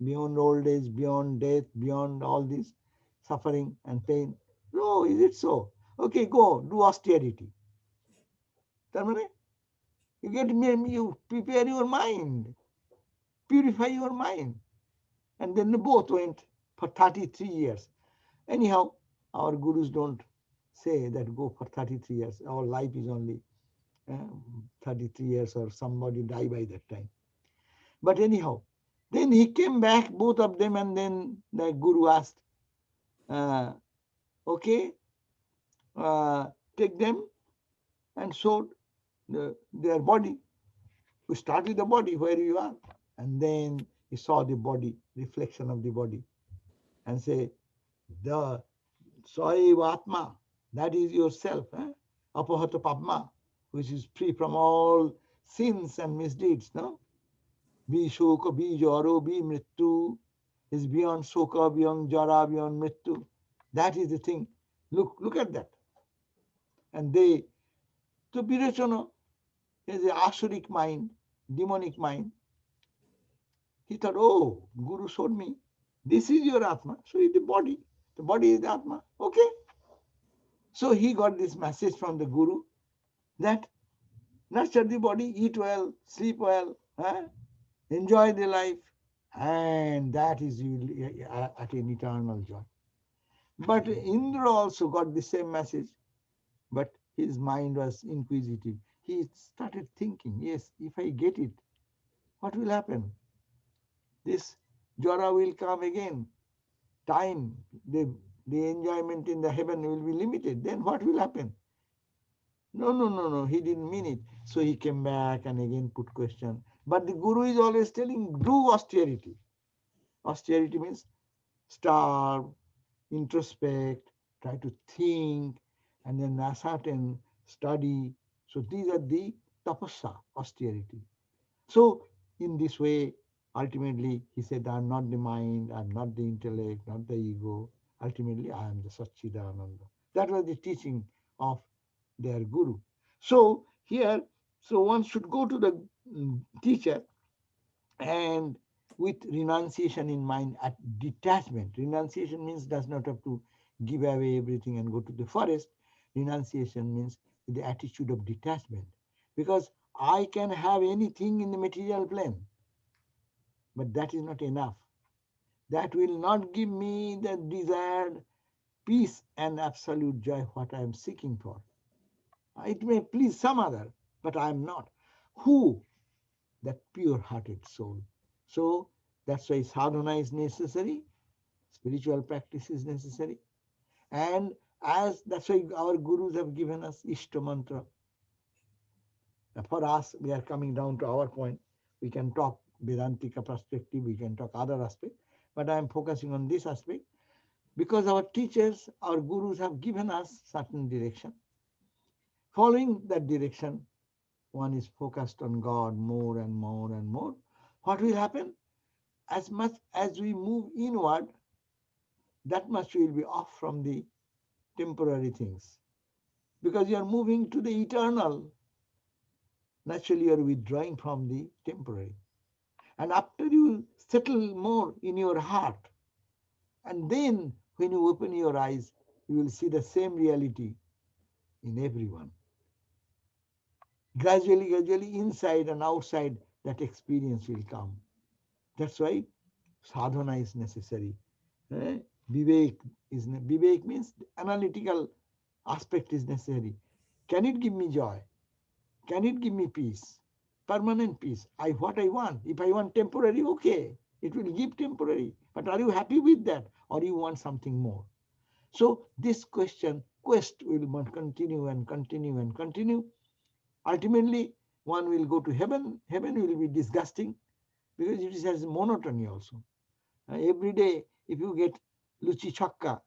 beyond old age, beyond death, beyond all this suffering and pain. Oh, is it so? Okay, go, do austerity. You prepare your mind, purify your mind. And then they both went for 33 years. Anyhow, our gurus don't say that go for 33 years. Our life is only 33 years, or somebody die by that time. But anyhow, then he came back, both of them, and then the guru asked, okay, take them and show their body. We start with the body, where you are. And then he saw the body, reflection of the body, and say, the Saiva Atma, that is yourself, Apahata Padma, which is free from all sins and misdeeds, no? Be Shoka, be Jaro, be Mrittu, is beyond Shoka, beyond Jara, beyond Mrittu. That is the thing. Look at that. And so Virochana is the Asuric mind, demonic mind. He thought, oh, Guru showed me, this is your Atma, so is the body. The body is the Atma. Okay. So he got this message from the Guru that nurture the body, eat well, sleep well, enjoy the life, and that is at an eternal joy. But Indra also got the same message, but his mind was inquisitive. He started thinking, yes, if I get it, what will happen? This Jara will come again. Time, the enjoyment in the heaven will be limited. Then what will happen? No, he didn't mean it. So he came back and again put question. But the Guru is always telling, do austerity. Austerity means starve, introspect, try to think, and then ascertain, study. So these are the tapasya, austerity. So in this way, ultimately, he said, I am not the mind, I am not the intellect, not the ego. Ultimately, I am the Satchidananda. That was the teaching of their guru. So here, so one should go to the teacher and with renunciation in mind, at detachment. Renunciation means does not have to give away everything and go to the forest. Renunciation means the attitude of detachment. Because I can have anything in the material plane, but that is not enough. That will not give me the desired peace and absolute joy, what I am seeking for. It may please some other, but I am not. Who? That pure-hearted soul. So that's why sadhana is necessary, spiritual practice is necessary. And as that's why our gurus have given us Ishta mantra. For us, we are coming down to our point. We can talk Vedantika perspective, we can talk other aspect, but I am focusing on this aspect because our teachers, our gurus have given us certain direction. Following that direction, one is focused on God more and more and more. What will happen? As much as we move inward, that much we will be off from the temporary things. Because you are moving to the eternal, naturally you are withdrawing from the temporary. And after you settle more in your heart, and then when you open your eyes, you will see the same reality in everyone. Gradually, inside and outside, that experience will come. That's why sadhana is necessary. Eh? Vivek means analytical aspect is necessary. Can it give me joy? Can it give me peace? Permanent peace. What I want. If I want temporary, okay, it will give temporary. But are you happy with that, or you want something more? So this quest will continue and continue and continue. Ultimately, one will go to heaven. Heaven will be disgusting because it has monotony also. Every day, if you get luchi chakka,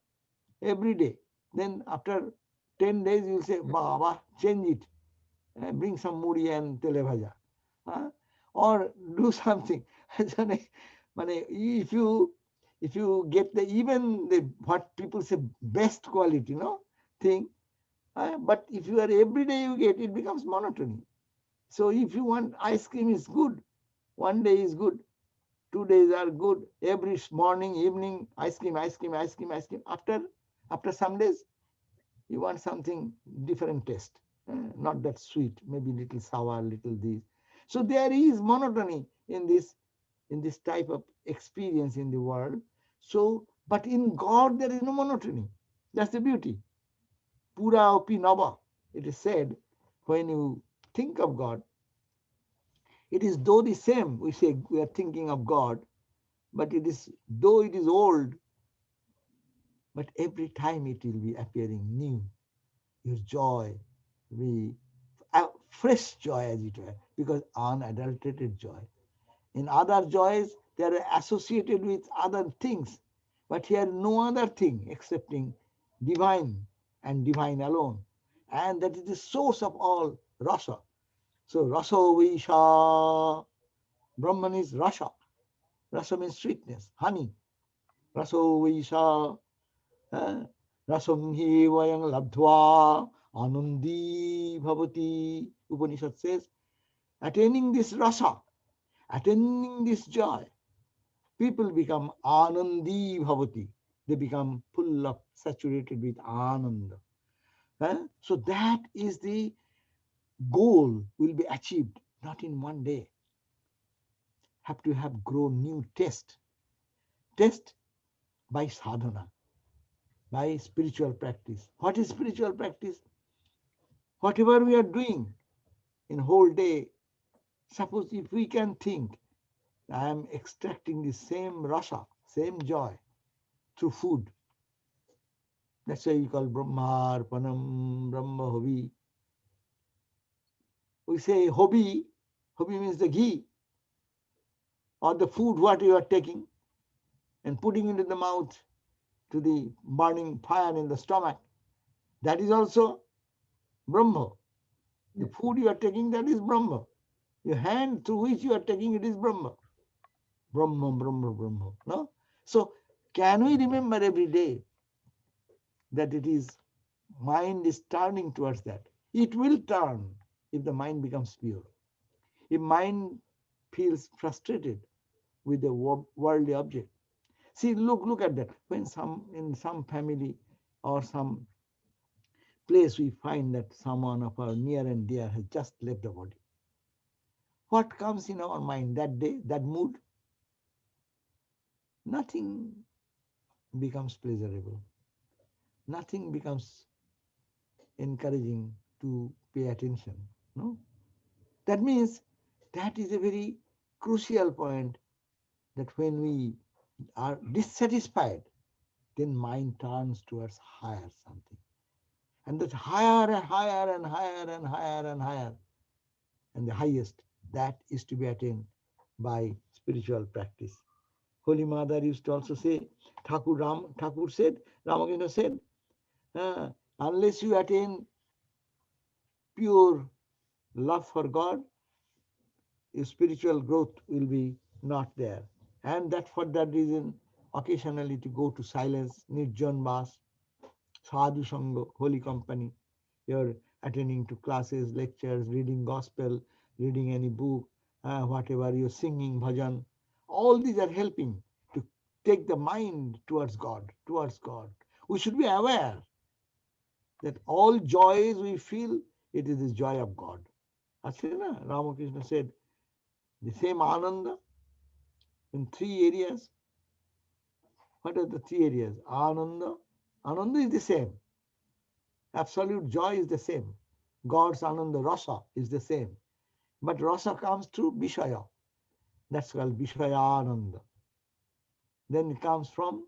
every day, then after 10 days, you will say, Baba, change it. Bring some muri and tele bhaja. Or do something. if you get the even the what people say best quality, thing, but if you are every day you get, it becomes monotony. So if you want ice cream is good, one day is good, 2 days are good, every morning, evening, ice cream, ice cream, ice cream, ice cream. After some days, you want something different taste, not that sweet, maybe little sour, little this. So there is monotony in this type of experience in the world. So, but in God there is no monotony. That's the beauty. Pura opi nava. It is said when you think of God, it is though the same. We say we are thinking of God, but it is though it is old, but every time it will be appearing new. Your joy will be fresh joy, as it were, because unadulterated joy. In other joys, they are associated with other things, but here no other thing excepting divine and divine alone. And that is the source of all rasa. So rasa visha, Brahman is rasa. Rasa means sweetness, honey. Rasa visha, rasam hi vayang labdhva anundi bhavati. Upanishad says, attaining this rasa, attaining this joy, people become anandi bhavati. They become full of, saturated with ananda. So that is the goal will be achieved, not in one day. Have to have grown new taste. Taste by sadhana, by spiritual practice. What is spiritual practice? Whatever we are doing in whole day, suppose if we can think, I am extracting the same rasa, same joy through food. That's why we call Brahmarpanam, Brahma Hobi. We say hobi, hobi means the ghee or the food what you are taking and putting into the mouth to the burning fire in the stomach. That is also Brahma. The food you are taking, that is Brahma. Your hand through which you are taking it is Brahma. Brahma, Brahma, Brahma. No? So can we remember every day that it is mind is turning towards that? It will turn if the mind becomes pure. If mind feels frustrated with the worldly object. See, look at that. When in some family or some place we find that someone of our near and dear has just left the body. What comes in our mind that day, that mood? Nothing becomes pleasurable. Nothing becomes encouraging to pay attention. No? That means that is a very crucial point, that when we are dissatisfied, then mind turns towards higher something. And that higher and higher and higher and higher and higher, and the highest, that is to be attained by spiritual practice. Holy Mother used to also say, Thakur said, Ramakrishna said, unless you attain pure love for God, your spiritual growth will be not there. And that for that reason, occasionally to go to silence, Nirjan Vas, Sadhu Sangha, holy company, you're attending to classes, lectures, reading gospel, reading any book, whatever you're singing, bhajan, all these are helping to take the mind towards God, towards God. We should be aware that all joys we feel, it is the joy of God. Achana, Ramakrishna said, the same Ananda in three areas. What are the three areas? Ananda. Ananda is the same. Absolute joy is the same. God's Ananda Rasa is the same. But Rasa comes through Vishaya. That's called Vishayananda. Then it comes from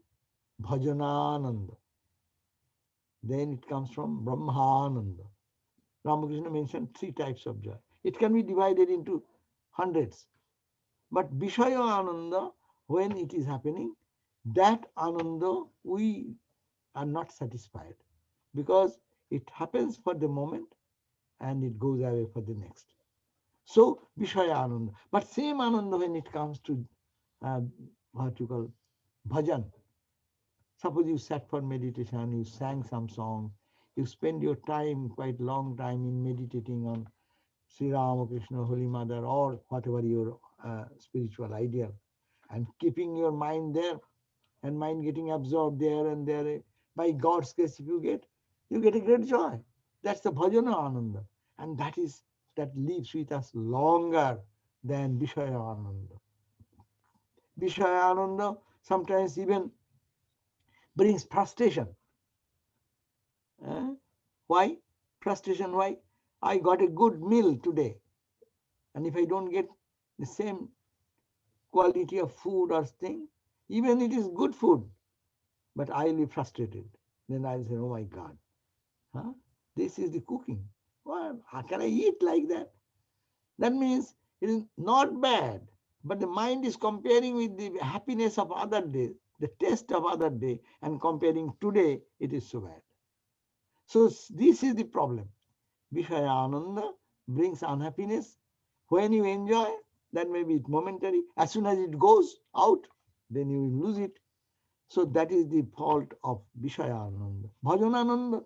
Bhajanananda. Then it comes from Brahmananda. Ramakrishna mentioned three types of joy. It can be divided into hundreds. But Vishaya Ananda, when it is happening, that Ananda we are not satisfied because it happens for the moment and it goes away for the next. So Vishaya Ananda. But same Ananda when it comes to what you call bhajan. Suppose you sat for meditation, you sang some song, you spend your time, quite long time in meditating on Sri Ramakrishna, Holy Mother, or whatever your spiritual ideal, and keeping your mind there, and mind getting absorbed there and there. By God's grace, if you get a great joy. That's the bhajana ananda, and that lives with us longer than Vishaya ananda. Vishaya ananda sometimes even brings frustration. Why? Frustration, why? I got a good meal today, and if I don't get the same quality of food or thing, even it is good food, but I'll be frustrated. Then I'll say, oh my God, huh? This is the cooking. Well, how can I eat like that? That means it is not bad, but the mind is comparing with the happiness of other day, the taste of other day, and comparing today, it is so bad. So this is the problem. Vishaya Ananda brings unhappiness. When you enjoy, that may be momentary. As soon as it goes out, then you will lose it. So that is the fault of Vishaya Ananda. Bhajan Ananda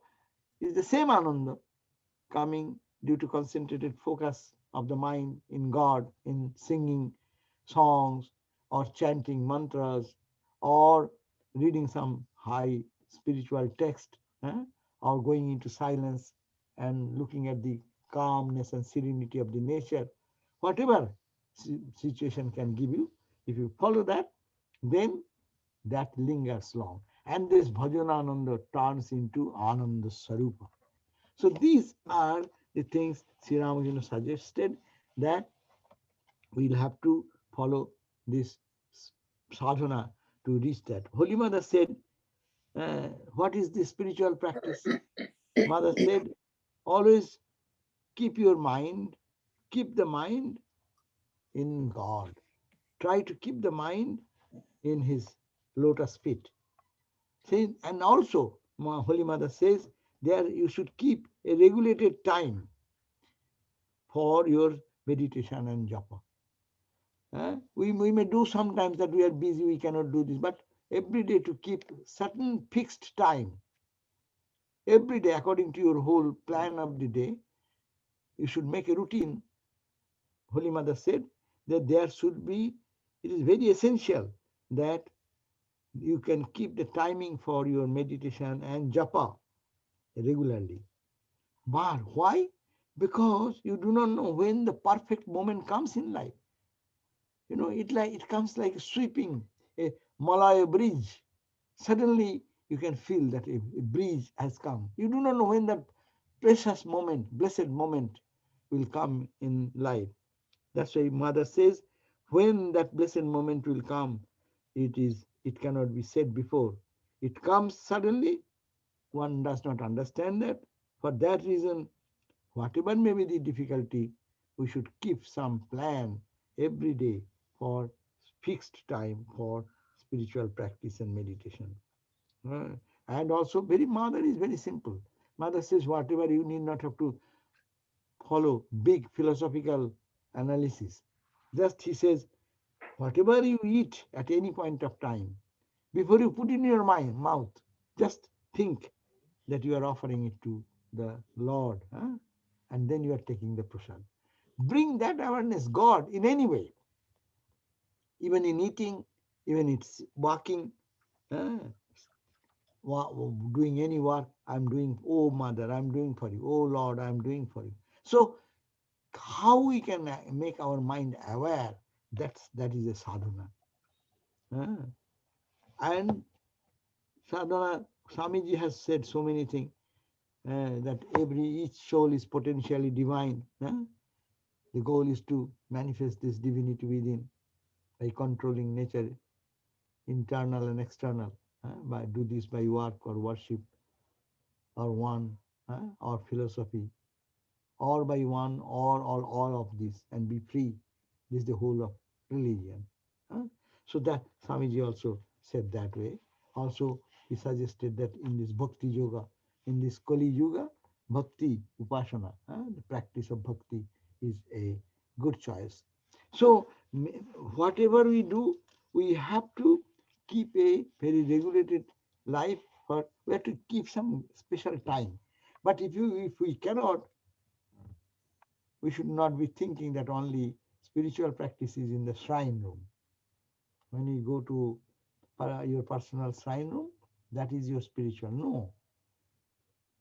is the same Ananda coming due to concentrated focus of the mind in God, in singing songs or chanting mantras or reading some high spiritual text, or going into silence and looking at the calmness and serenity of the nature. Whatever situation can give you, if you follow that, then that lingers long. And this bhajanananda turns into ananda sarupa. So these are the things Sri Ramakrishna suggested, that we'll have to follow this sadhana to reach that. Holy Mother said, what is the spiritual practice? Mother said, always keep the mind in God. Try to keep the mind in his lotus feet. And also, Holy Mother says, there you should keep a regulated time for your meditation and japa. We may do sometimes that we are busy, we cannot do this, but every day to keep certain fixed time, every day according to your whole plan of the day, you should make a routine. Holy Mother said that there should be, it is very essential that you can keep the timing for your meditation and japa regularly. But why? Because you do not know when the perfect moment comes in life. It comes like sweeping a Malaya bridge. Suddenly you can feel that a bridge has come. You do not know when that precious moment, blessed moment will come in life. That's why Mother says, when that blessed moment will come, it cannot be said before. It comes suddenly, one does not understand that. For that reason, whatever may be the difficulty, we should keep some plan every day for fixed time for spiritual practice and meditation. Uh, and also, very mother is very simple. Mother says, whatever you need not have to follow big philosophical analysis. Just he says, whatever you eat at any point of time, before you put in your mouth, just think that you are offering it to the Lord, and then you are taking the prasad. Bring that awareness, God, in any way, even in eating, even it's walking, uh, doing any work. I'm doing, oh mother, I'm doing for you. Oh Lord, I'm doing for you. So how we can make our mind aware, that is a sadhana. And sadhana, Swamiji has said so many things, that each soul is potentially divine. The goal is to manifest this divinity within by controlling nature, internal and external. By do this by work or worship or one, or philosophy, or by one or all of this, and be free. This is the whole of religion. So that Swamiji also said that way. Also, he suggested that in this bhakti yoga, in this Kali Yuga, bhakti, upasana, the practice of bhakti is a good choice. So, whatever we do, we have to keep a very regulated life. We have to keep some special time. But if we cannot, we should not be thinking that only spiritual practice is in the shrine room. When you go to your personal shrine room, that is your spiritual. No.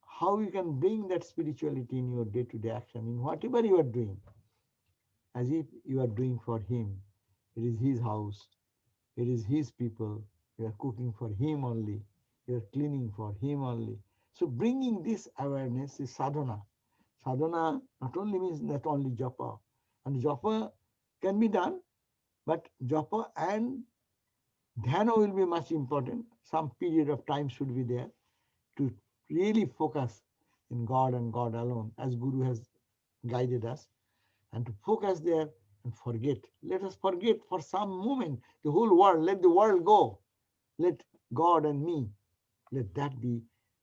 How you can bring that spirituality in your day-to-day action, in whatever you are doing, as if you are doing for him. It is his house, it is his people, you are cooking for him only, you are cleaning for him only. So bringing this awareness is sadhana. Sadhana not only means not only japa, and japa can be done, but japa and dhyana will be much important. Some period of time should be there to really focus in God and God alone, as Guru has guided us, and to focus there and forget. Let us forget for some moment the whole world. Let the world go. Let God and me, let that be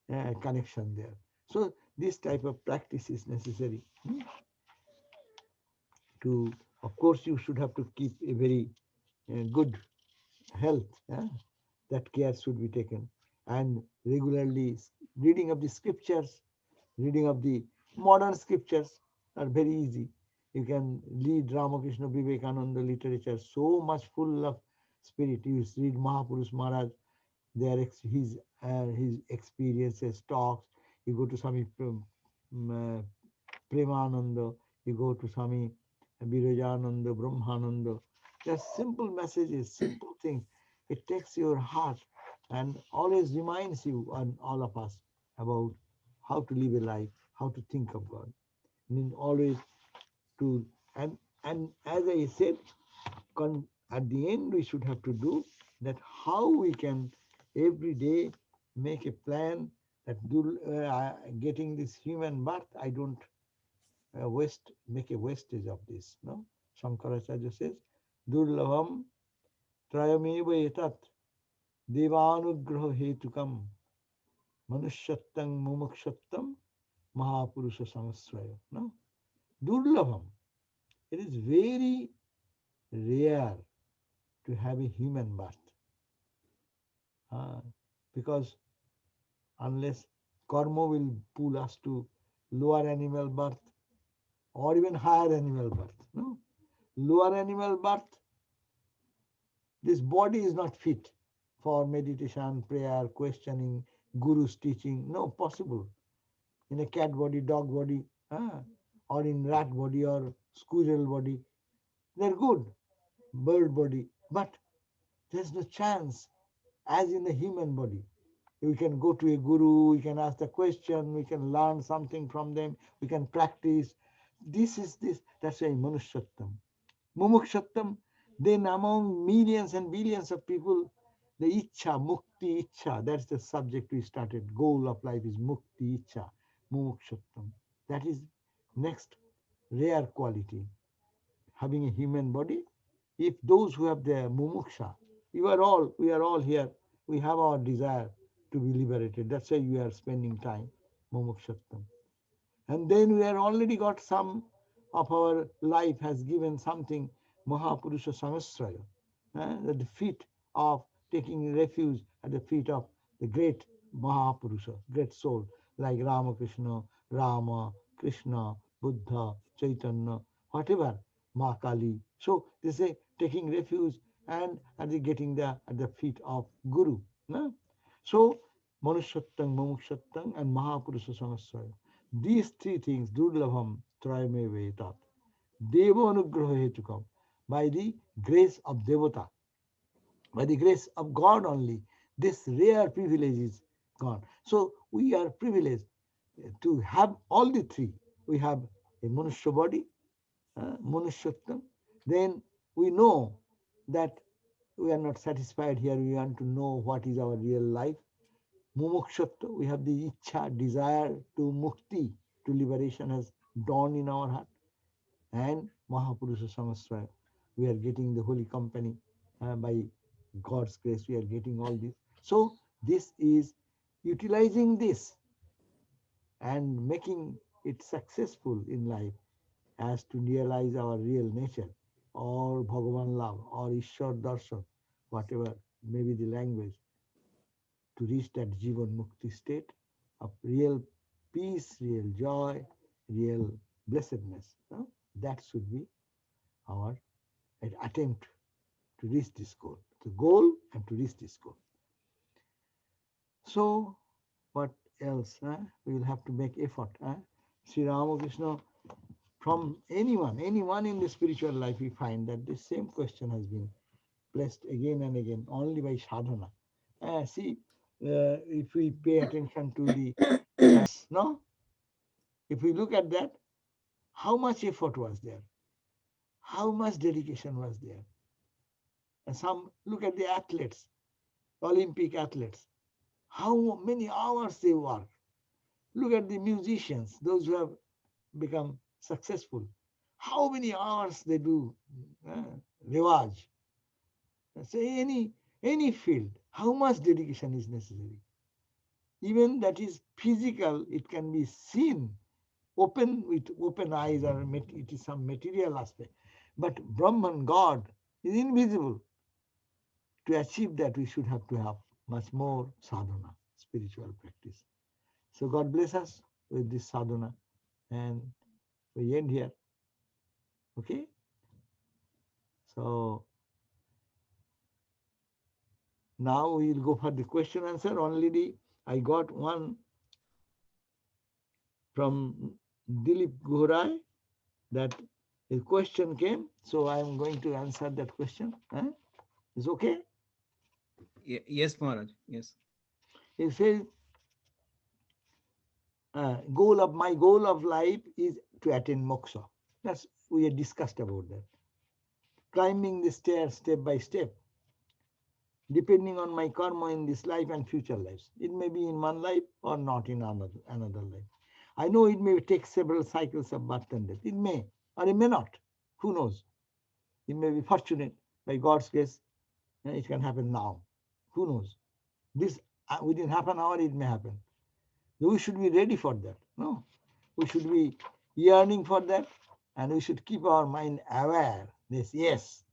a connection there. So this type of practice is necessary. To, of course, you should have to keep a very good health. That care should be taken, and regularly reading of the scriptures, reading of the modern scriptures are very easy. You can read Ramakrishna Vivekananda literature, so much full of spirit. You read Mahapurush Maharaj, his experiences, talks. You go to Swami Premananda, you go to Swami Virajananda, Brahmananda. Just simple messages, simple things. It takes your heart and always reminds you and all of us about how to live a life, how to think of God. And always to, and as I said, at the end we should have to do that, how we can every day make a plan that getting this human birth, I don't make a wastage of this. No, Shankaracharya says, Durlabham trayameva etat devanugraha hetukam manushyattang mumukshattam mahapurusha samasraya. No, Durlabham. It is very rare to have a human birth. Because unless karma will pull us to lower animal birth or even higher animal birth. No? Lower animal birth, this body is not fit for meditation, prayer, questioning, guru's teaching. No, possible. In a cat body, dog body, or in rat body or squirrel body, they're good. Bird body. But there's no chance as in the human body. We can go to a guru, we can ask the question, we can learn something from them, we can practice. That's why Manushyatam. Mumukshattam, then among millions and billions of people, the Ichcha, Mukti Ichcha, that's the subject we started. Goal of life is Mukti Ichcha, Mumukshattam. That is next rare quality. Having a human body, if those who have the mumuksha, we are all here, we have our desire to be liberated. That's why we are spending time, mumukshattam. And then we are already got some of our life has given something, Mahapurusha Sahasraya, at the feet of taking refuge at the feet of the great Mahapurusha, great soul like Ramakrishna, Rama, Krishna, Buddha, Chaitanya, whatever, Ma Kali. So they say taking refuge and getting there at the feet of Guru. No? So Manushattang, Mamukshattang, and Mahapurusha Sahasraya. These three things, Durlabham Trayame Vetat, Deva Anugraha Hetukam, by the grace of Devata, by the grace of God only, this rare privilege is gone. So we are privileged to have all the three. We have a Manushya body, Manushyattvam. Then we know that we are not satisfied here. We want to know what is our real life. Mumukshatva, we have the ichha, desire to mukti, to liberation has dawned in our heart. And Mahapurusha Samasraya, we are getting the holy company by God's grace, we are getting all this. So this is utilizing this and making it successful in life as to realize our real nature, or Bhagavan love, or Ishwar darshan, whatever may be the language, to reach that Jivan Mukti state of real peace, real joy, real blessedness. That should be our attempt to reach this goal, the goal and to reach this goal. So, what else? We will have to make effort. Sri Ramakrishna, from anyone in the spiritual life, we find that the same question has been placed again and again, only by sadhana. See, if we pay attention to the no, if we look at that, how much effort was there, how much dedication was there. And some look at the athletes, Olympic athletes, how many hours they work. Look at the musicians, those who have become successful, how many hours they do rewaj. Say any field, how much dedication is necessary. Even that is physical, it can be seen open with open eyes, or it is some material aspect. But Brahman, God, is invisible. To achieve that, we should have to have much more sadhana, spiritual practice. So God bless us with this sadhana, and we end here. Okay? So now we will go for the question answer. Only I got one from Dilip Gorai, that a question came, so I am going to answer that question. Is okay? Yes, Maharaj. Yes. He says, my goal of life is to attain moksha. That's we had discussed about that. Climbing the stairs step by step, depending on my karma in this life and future lives. It may be in one life or not in another life. I know it may take several cycles of birth and death. It may, or it may not. Who knows? It may be fortunate by God's grace. It can happen now. Who knows? This within half an hour it may happen. We should be ready for that. No, we should be yearning for that, and we should keep our mind aware. This, yes,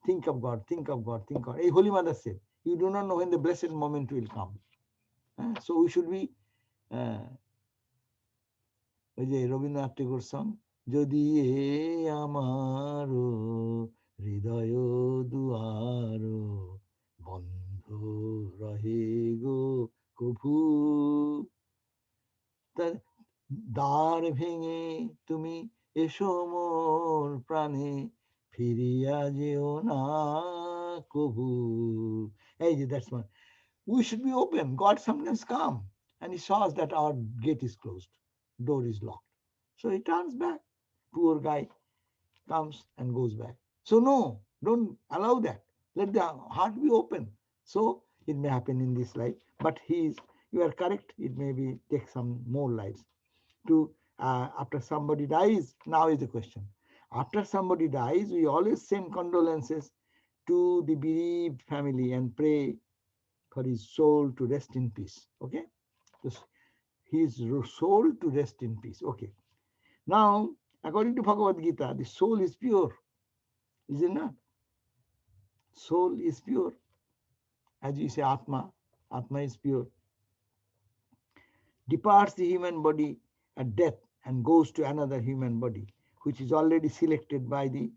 think of God, think of God, think of God. A Holy Mother said, you do not know when the blessed moment will come. So we should be, Rabindranath Tagore song, Jodi e amaro hridayo duaro bandho rahe go kobhu. দ্বার ভেঙে তুমি এসো মোর প্রাণে ফিরিয়া যেও না কভু. Hey, that's one. We should be open. God sometimes come and he saws that our gate is closed, door is locked. So he turns back. Poor guy comes and goes back. So no, don't allow that. Let the heart be open. So it may happen in this life, but you are correct. It may be take some more lives to after somebody dies. Now is the question. After somebody dies, we always send condolences to the bereaved family and pray for his soul to rest in peace. Okay? His soul to rest in peace. Okay. Now, according to Bhagavad Gita, the soul is pure. Is it not? Soul is pure. As we say, Atma. Atma is pure. Departs the human body at death and goes to another human body, which is already selected by the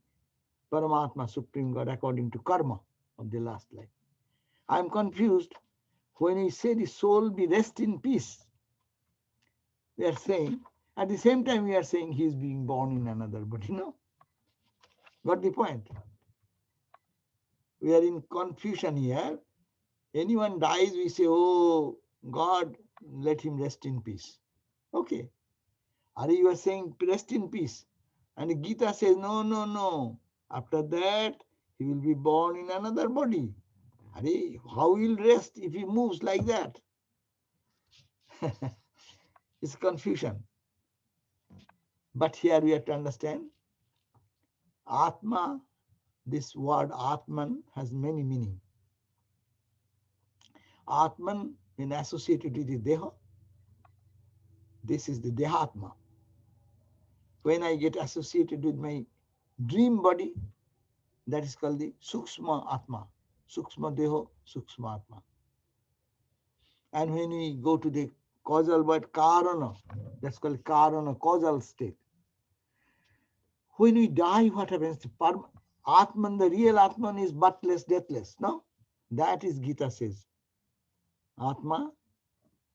Paramatma, Supreme God, according to karma of the last life. I am confused when we say the soul be rest in peace. We are saying, at the same time, we are saying he is being born in another body. No? Got the point? We are in confusion here. Anyone dies, we say, oh, God, let him rest in peace. Okay. Are you are saying rest in peace? And Gita says, no, no, no. After that, he will be born in another body. How will rest if he moves like that? It's confusion. But here we have to understand, Atma, this word Atman has many meanings. Atman, when associated with the Deha, this is the Dehatma. When I get associated with my dream body, that is called the Sukshma Atma. Sukshma Deho, Sukshma Atma. And when we go to the causal word Karana, that's called Karana, causal state. When we die, what happens? Atman, the real Atman is birthless, deathless. No? That is Gita says. Atma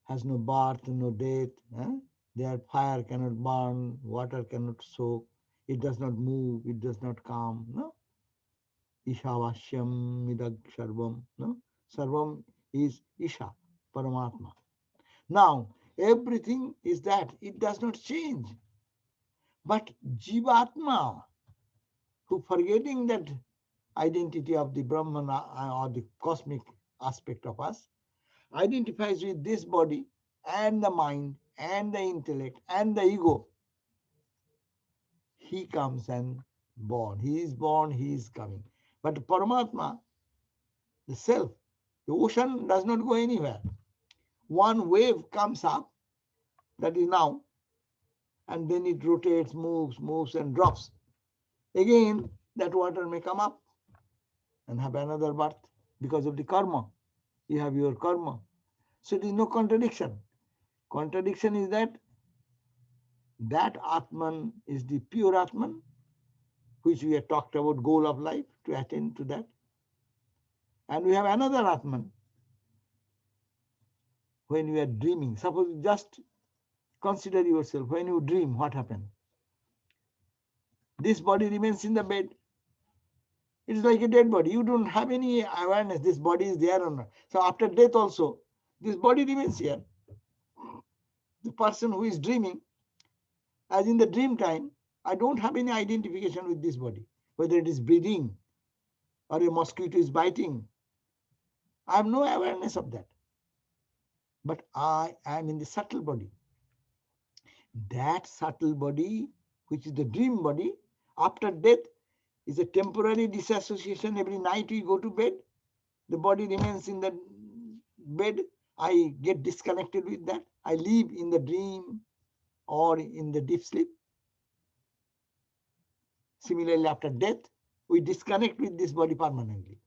has no birth, no death. Their fire cannot burn, water cannot soak, it does not move, it does not come. No? Ishavashyam midag sarvam. No? Sarvam is Isha, Paramatma. Now, everything is that. It does not change. But Jivatma, who forgetting that identity of the Brahman or the cosmic aspect of us, identifies with this body and the mind and the intellect and the ego. He comes and born. He is born, he is coming. But Paramatma, the self, the ocean does not go anywhere. One wave comes up, that is now, and then it rotates, moves and drops. Again, that water may come up and have another birth because of the karma. You have your karma. So there is no contradiction. Contradiction is that Atman is the pure Atman, which we have talked about, goal of life, to attain to that. And we have another Atman. When you are dreaming, suppose just consider yourself, when you dream, what happens? This body remains in the bed. It is like a dead body. You don't have any awareness, this body is there or not. So after death also, this body remains here. The person who is dreaming, as in the dream time, I don't have any identification with this body, whether it is breathing or a mosquito is biting. I have no awareness of that. But I am in the subtle body. That subtle body, which is the dream body, after death is a temporary disassociation. Every night we go to bed, the body remains in the bed. I get disconnected with that. I live in the dream or in the deep sleep. Similarly, after death, we disconnect with this body permanently.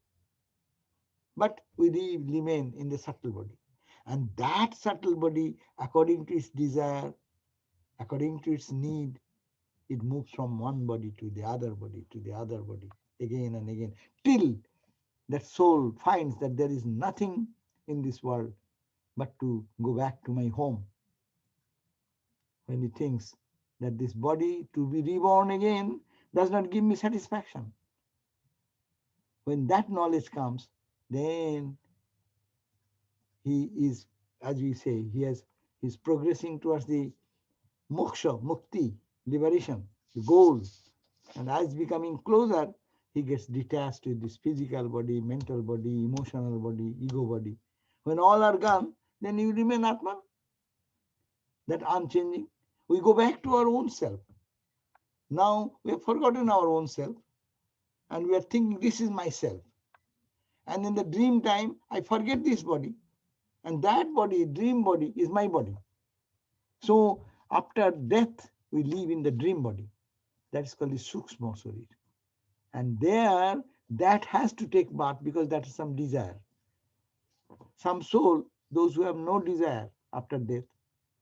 But we remain in the subtle body. And that subtle body, according to its desire, according to its need, it moves from one body to the other body, to the other body, again and again, till that soul finds that there is nothing in this world but to go back to my home. When he thinks that this body to be reborn again does not give me satisfaction. When that knowledge comes, then he is, as we say, he's progressing towards the moksha, mukti, liberation, the goal. And as becoming closer, he gets detached with this physical body, mental body, emotional body, ego body. When all are gone, then you remain Atman, that unchanging. We go back to our own self. Now we have forgotten our own self and we are thinking this is myself. And in the dream time, I forget this body, and that body, dream body, is my body. So after death, we live in the dream body. That is called the Sukshma Sarir. And there, that has to take birth because that is some desire. Some soul, those who have no desire after death,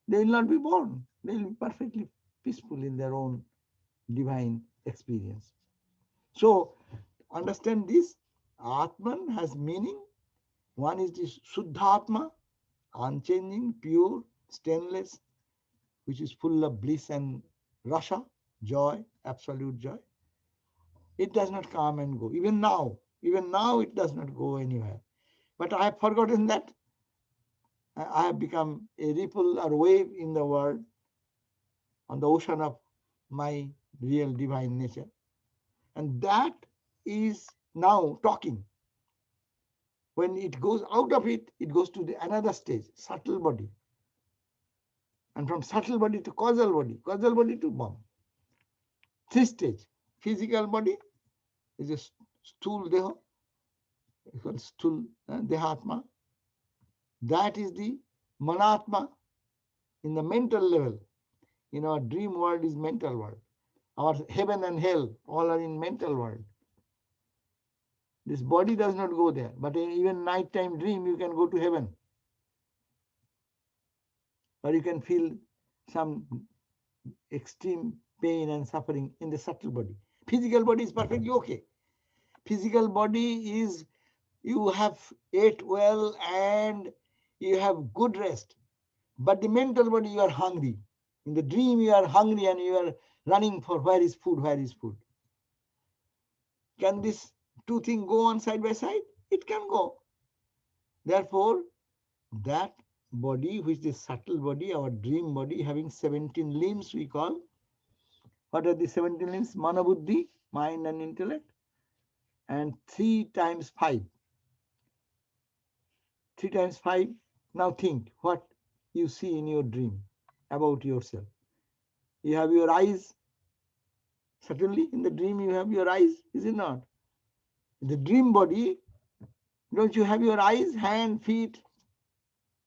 they will not be born. They will be perfectly peaceful in their own divine experience. So understand this. Atman has meaning. One is the Shuddhatma, unchanging, pure, stainless, which is full of bliss and rasa, joy, absolute joy. It does not come and go. Even now it does not go anywhere. But I have forgotten that. I have become a ripple or wave in the world on the ocean of my real divine nature. And that is now talking. When it goes out of it, it goes to another stage, subtle body. And from subtle body to causal body to bomb. Three stage. Physical body is a stool deha, it's called stool dehatma. That is the manatma in the mental level. In our dream world is mental world. Our heaven and hell all are in mental world. This body does not go there, but even nighttime dream you can go to heaven. Or you can feel some extreme pain and suffering in the subtle body. Physical body is perfectly okay. Physical body is you have ate well and you have good rest. But the mental body, you are hungry. In the dream, you are hungry and you are running for where is food, where is food. Can these two things go on side by side? It can go. Therefore, that body, which is subtle body, our dream body, having 17 limbs, we call. What are the 17 limbs? Mana, buddhi, mind and intellect. And 3 times 5. 3 times 5. Now think what you see in your dream about yourself. You have your eyes. Certainly in the dream you have your eyes, is it not? In the dream body, don't you have your eyes, hand, feet?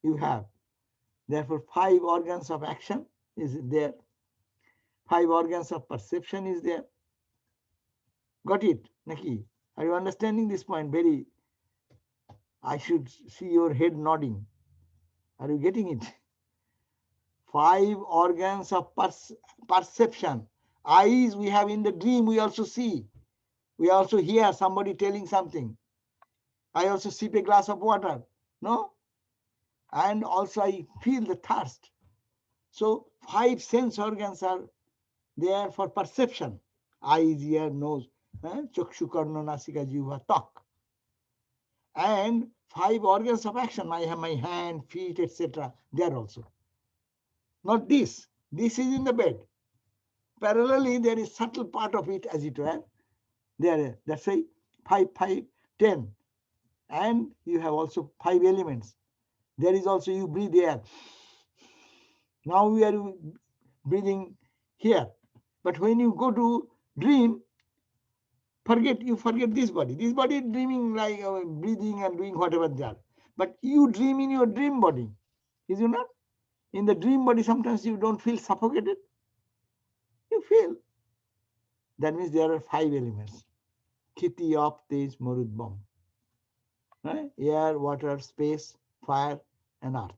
You have. Therefore 5 organs of action is there. 5 organs of perception is there. Got it, Naki? Are you understanding this point? Very, I should see your head nodding. Are you getting it? 5 organs of perception. Eyes we have in the dream, we also see. We also hear somebody telling something. I also sip a glass of water. No? And also I feel the thirst. So 5 sense organs are there for perception. Eyes, ear, nose, chakshu, karna, nasika, jiva, tok. And 5 organs of action. I have my hand, feet, etc. There also. Not this. This is in the bed. Parallelly, there is subtle part of it, as it were. There, that's why 5, 5, 10. And you have also 5 elements. There is also you breathe air. Now we are breathing here. But when you go to dream, you forget this body. This body is dreaming like breathing and doing whatever that. But you dream in your dream body. Is you not? In the dream body, sometimes you don't feel suffocated. You feel. That means there are 5 elements. Khiti, Op, Tej, Marud, Bomb. Right? Air, water, space, fire, and earth.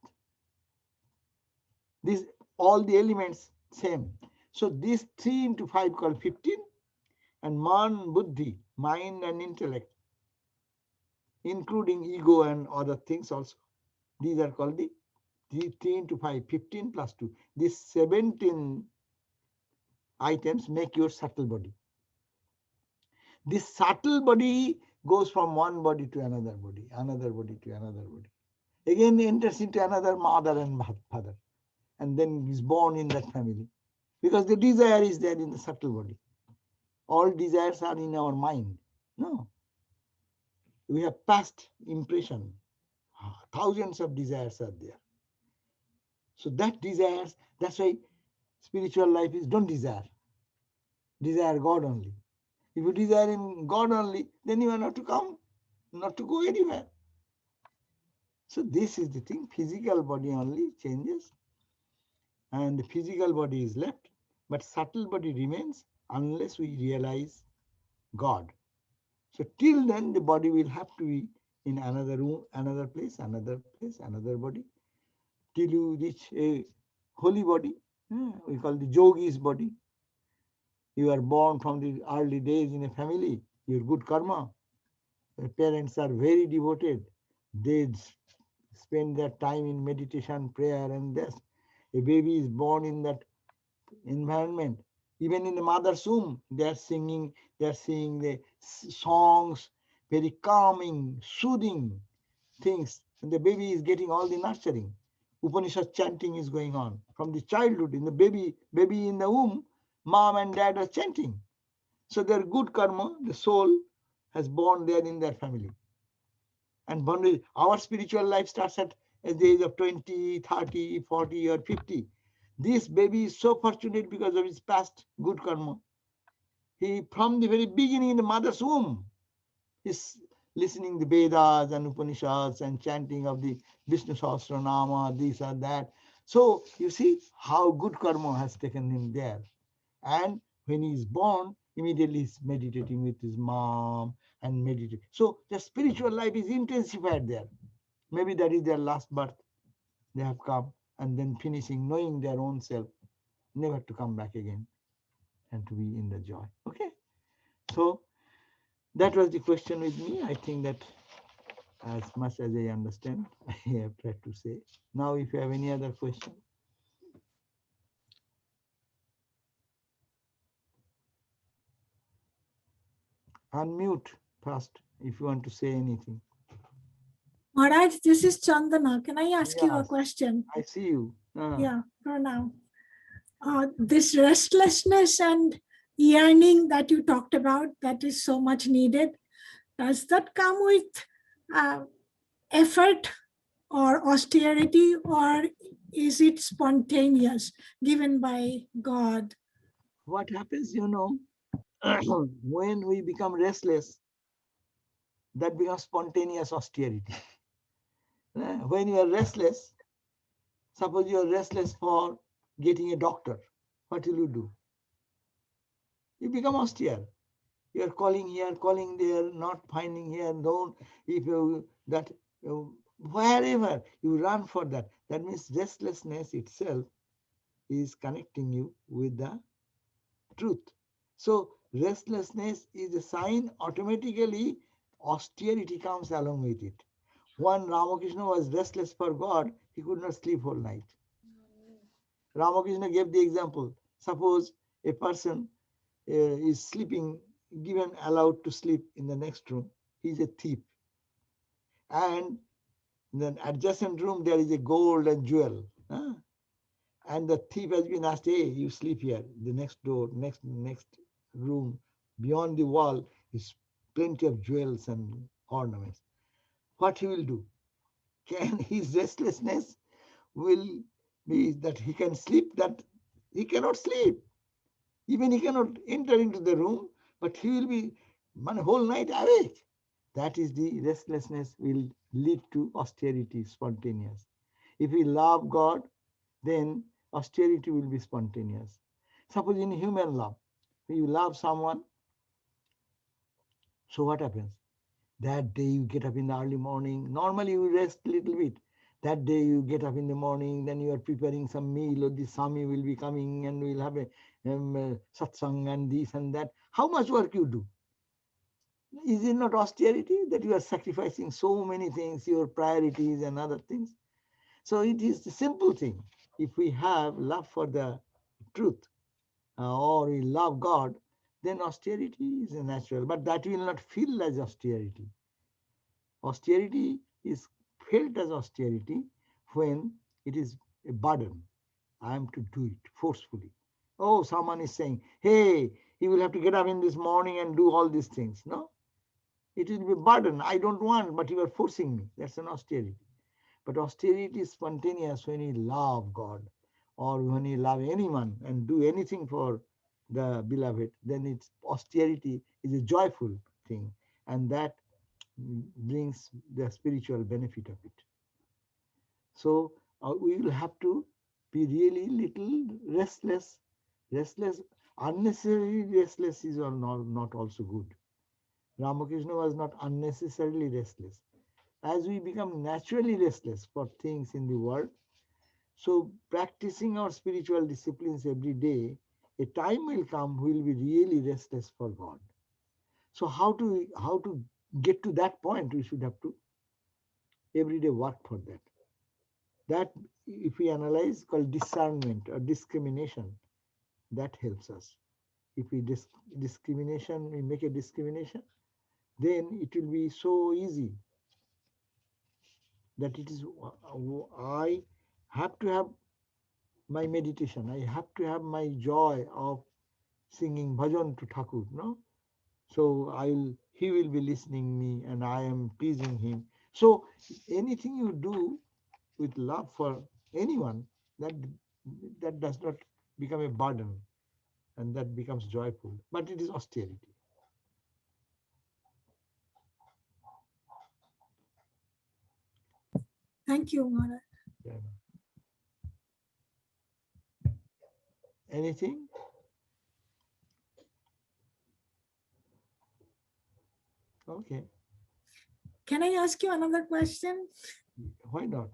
These all the elements same. So these 3 into 5 called 15, and man, buddhi, mind and intellect, including ego and other things also. These are called the 3 into 5, 15 plus 2. These 17 items make your subtle body. This subtle body goes from one body to another body to another body. Again enters into another mother and father, and then is born in that family. Because the desire is there in the subtle body. All desires are in our mind. No. We have past impression. Thousands of desires are there. So that desires, that's why spiritual life is don't desire. Desire God only. If you desire in God only, then you are not to come, not to go anywhere. So this is the thing. Physical body only changes and the physical body is left, but subtle body remains unless we realize God. So till then the body will have to be in another room, another place, another body, till you reach a holy body. We call the yogi's body. You are born from the early days in a family, your good karma. Your parents are very devoted. They spend their time in meditation, prayer, and this. A baby is born in that environment. Even in the mother's womb, they are singing, they are singing the songs, very calming, soothing things. And the baby is getting all the nurturing. Upanishad chanting is going on. From the childhood, in the baby in the womb, mom and dad are chanting. So their good karma, the soul, has born there in their family. And our spiritual life starts at the age of 20, 30, 40, or 50. This baby is so fortunate because of his past good karma. He, from the very beginning in the mother's womb, is listening the Vedas and Upanishads and chanting of the Vishnu Sahasranama, this or that. So you see how good karma has taken him there. And when he is born, immediately he's meditating with his mom and meditate. So the spiritual life is intensified there. Maybe that is their last birth. They have come and then finishing, knowing their own self, never to come back again and to be in the joy. Okay. So that was the question with me. I think that as much as I understand, I have tried to say. Now, if you have any other question. Unmute first if you want to say anything. Maharaj, this is Chandana. Can I ask you a Yes, question? I see you. Yeah, for now. This restlessness and yearning that you talked about, that is so much needed. Does that come with effort or austerity, or is it spontaneous, given by God? What happens, when we become restless, that becomes spontaneous austerity. When you are restless, suppose you are restless for getting a doctor, what will you do? You become austere. You are calling here, calling there, not finding here, don't, if you, that, wherever you run for that. That means restlessness itself is connecting you with the truth. So restlessness is a sign, automatically austerity comes along with it. When Ramakrishna was restless for God, he could not sleep whole night. Ramakrishna gave the example. Suppose a person is sleeping, given allowed to sleep in the next room. He's a thief. And in the adjacent room, there is a gold and jewel. And the thief has been asked, hey, you sleep here. The next door, next room, beyond the wall is plenty of jewels and ornaments. What he will do? Can his restlessness will be that he can sleep, that he cannot sleep. Even he cannot enter into the room, but he will be one whole night awake. That is the restlessness will lead to austerity, spontaneous. If we love God, then austerity will be spontaneous. Suppose in human love, when you love someone, so what happens? That day you get up in the early morning. Normally you rest a little bit. That day you get up in the morning, then you are preparing some meal, or the Swami will be coming and we'll have a satsang and this and that. How much work you do? Is it not austerity that you are sacrificing so many things, your priorities and other things? So it is the simple thing. If we have love for the truth, or we love God, then austerity is natural. But that will not feel as austerity. Austerity is felt as austerity when it is a burden. I am to do it forcefully. Oh, someone is saying, hey, you will have to get up in this morning and do all these things. No, it will be a burden. I don't want, but you are forcing me. That's an austerity. But austerity is spontaneous when you love God, or when you love anyone and do anything for the beloved, then its austerity is a joyful thing, and that brings the spiritual benefit of it. So we will have to be really little restless. Restless, unnecessarily restless is not also good. Ramakrishna was not unnecessarily restless. As we become naturally restless for things in the world, so practicing our spiritual disciplines every day, a time will come we will be really restless for God. So how to get to that point? We should have to every day work for that. That, if we analyze, called discernment or discrimination, that helps us. If we discrimination, we make a discrimination, then it will be so easy that it is, I have to have my meditation, I have to have my joy of singing bhajan to Thakur, no? So he will be listening me and I am pleasing him. So anything you do with love for anyone, that does not become a burden, and that becomes joyful, but it is austerity. Thank you, Maharaj. Yeah. Anything? Okay, Can I ask you another question? why not?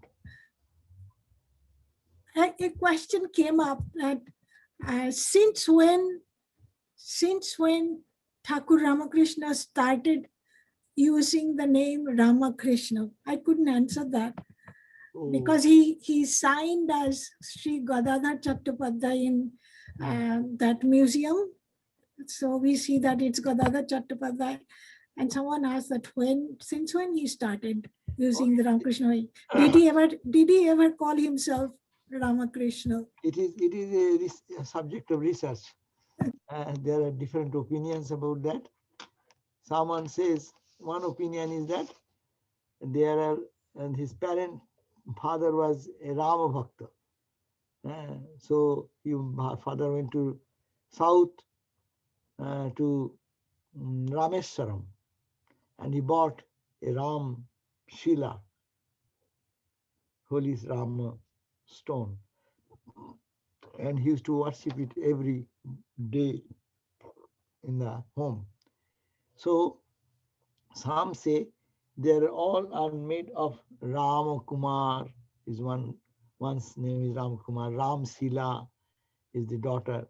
A question came up that since when Thakur Ramakrishna started using the name Ramakrishna? I couldn't answer that Oh, because he signed as Sri Gadadhar Chattopadhyay in that museum. So we see that it's Gadadhar Chattopadhyay. And someone asked that since when he started using the Ramakrishna name? Did he ever call himself Ramakrishna? it is a subject of research. There are different opinions about that. Someone says, one opinion is that there are, and his father was a Rama Bhakta. So father went to south to Rameswaram, and he bought a Ram Shila, holy Rama stone, and he used to worship it every day in the home. So some say they're all are made of Rama Kumar is one's name is Ram Kumar. Ram Sila is the daughter.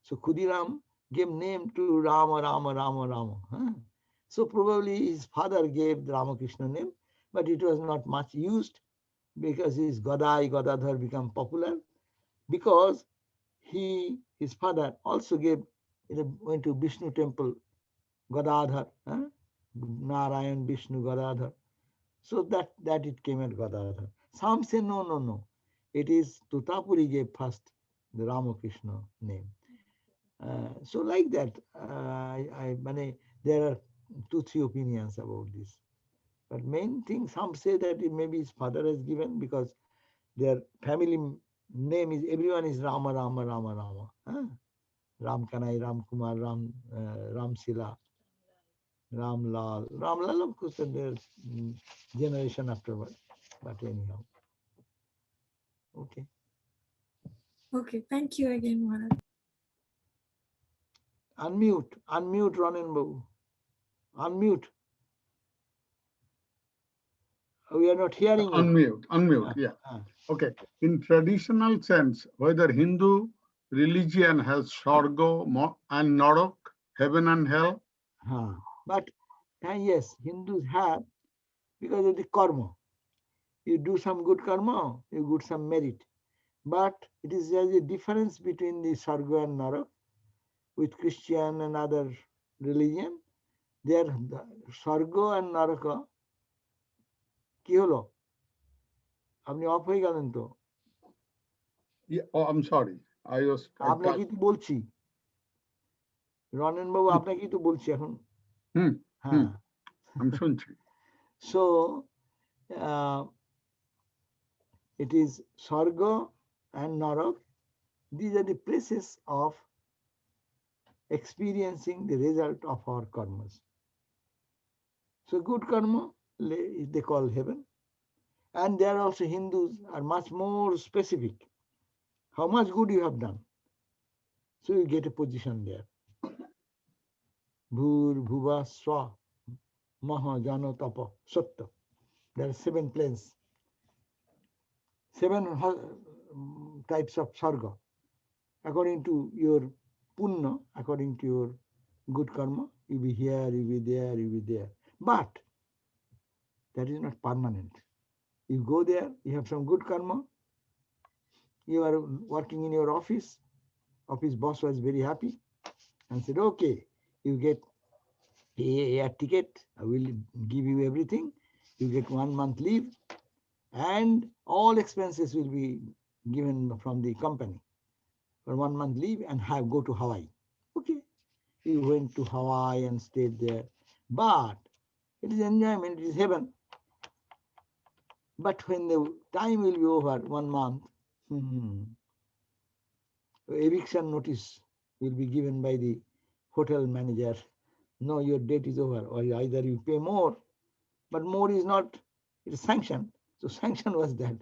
So Khudiram gave name to Rama, Rama, Rama, Rama. So probably his father gave the Ramakrishna name, but it was not much used because his Gadadhar become popular, because his father also went to Vishnu temple, Gadadhar, Narayan, Vishnu, Gadadhar. So that it came at Gadadhar. Some say no. It is Tutapuri gave first the Ramakrishna name. So like that, there are 2-3 opinions about this. But main thing, some say that it maybe his father has given, because their family name is, everyone is Rama, Rama, Rama, Rama. Ram Kanai, Ram Kumar, Ram Sila, Ram Lal, of course, their generation afterward. But anyhow, okay. Okay, thank you again, Maharaj. Unmute, Ronan Babu. Unmute. We are not hearing you. Unmute, yeah. Okay. In traditional sense, whether Hindu religion has Swarga and Narak, heaven and hell. But yes, Hindus have, because of the karma. You do some good karma, you get some merit. But it is there's a difference between the Sarga and Narak. With Christian and other religion, their Sarga and Naraka কি হলো? আপনি of হয়ে গেলেন তো? Oh, I'm sorry. আপনাকেই তো বলছি, রনেন বাবু, আপনাকেই তো বলছি এখন। হ্যাঁ, আমি শুনছি। So it is Sarga and Narak. These are the places of experiencing the result of our karmas. So good karma, they call heaven. And there also Hindus are much more specific. How much good you have done. So you get a position there. Bhur, Bhuva, Swa, Maha, Jano, Tapa, Satta. There are 7 planes. 7 types of sarga. According to your punna, according to your good karma, you be here, you be there, you be there. But that is not permanent. You go there, you have some good karma, you are working in your office boss was very happy and said, okay, you get a air ticket, I will give you everything, you get 1 month leave, and all expenses will be given from the company for 1 month leave and go to Hawaii. Okay, you went to Hawaii and stayed there, but it is enjoyment, it is heaven. But when the time will be over, 1 month, eviction notice will be given by the hotel manager. No, your date is over, or either you pay more, but more is not, it is sanction. So sanction was that.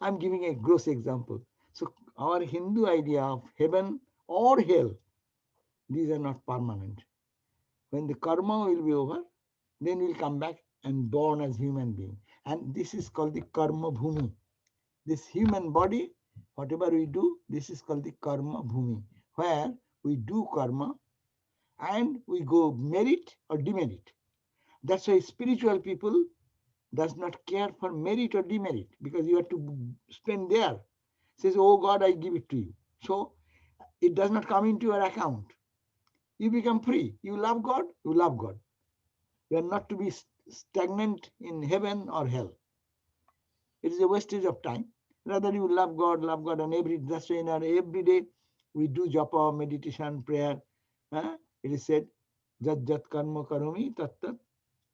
I'm giving a gross example. So our Hindu idea of heaven or hell, these are not permanent. When the karma will be over, then we'll come back and born as human being. And this is called the karma bhumi. This human body, whatever we do, this is called the karma bhumi, where we do karma and we go merit or demerit. That's why spiritual people does not care for merit or demerit, because you have to spend there. Says, oh God, I give it to you. So it does not come into your account. You become free. You love God, you love God. You are not to be stagnant in heaven or hell. It is a wastage of time. Rather you love God, and that's why in our every day we do japa, meditation, prayer. It is said, Jat Jat Karma Karomi Tat Tat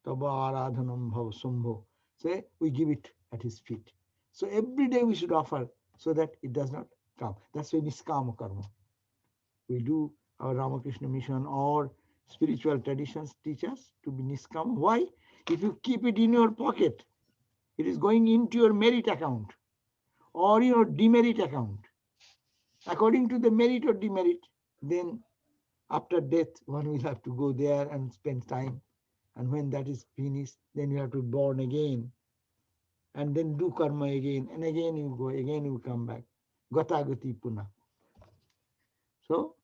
Taba Aradhanam Bhav Sumbho. Say we give it at his feet. So every day we should offer so that it does not come. That's why Niskama Karma. We do our Ramakrishna mission or spiritual traditions teach us to be Niskama. Why? If you keep it in your pocket, it is going into your merit account or your demerit account. According to the merit or demerit, then after death, one will have to go there and spend time. And when that is finished, then you have to be born again. And then do karma again. And again you go, again you come back. Gatagati puna. So,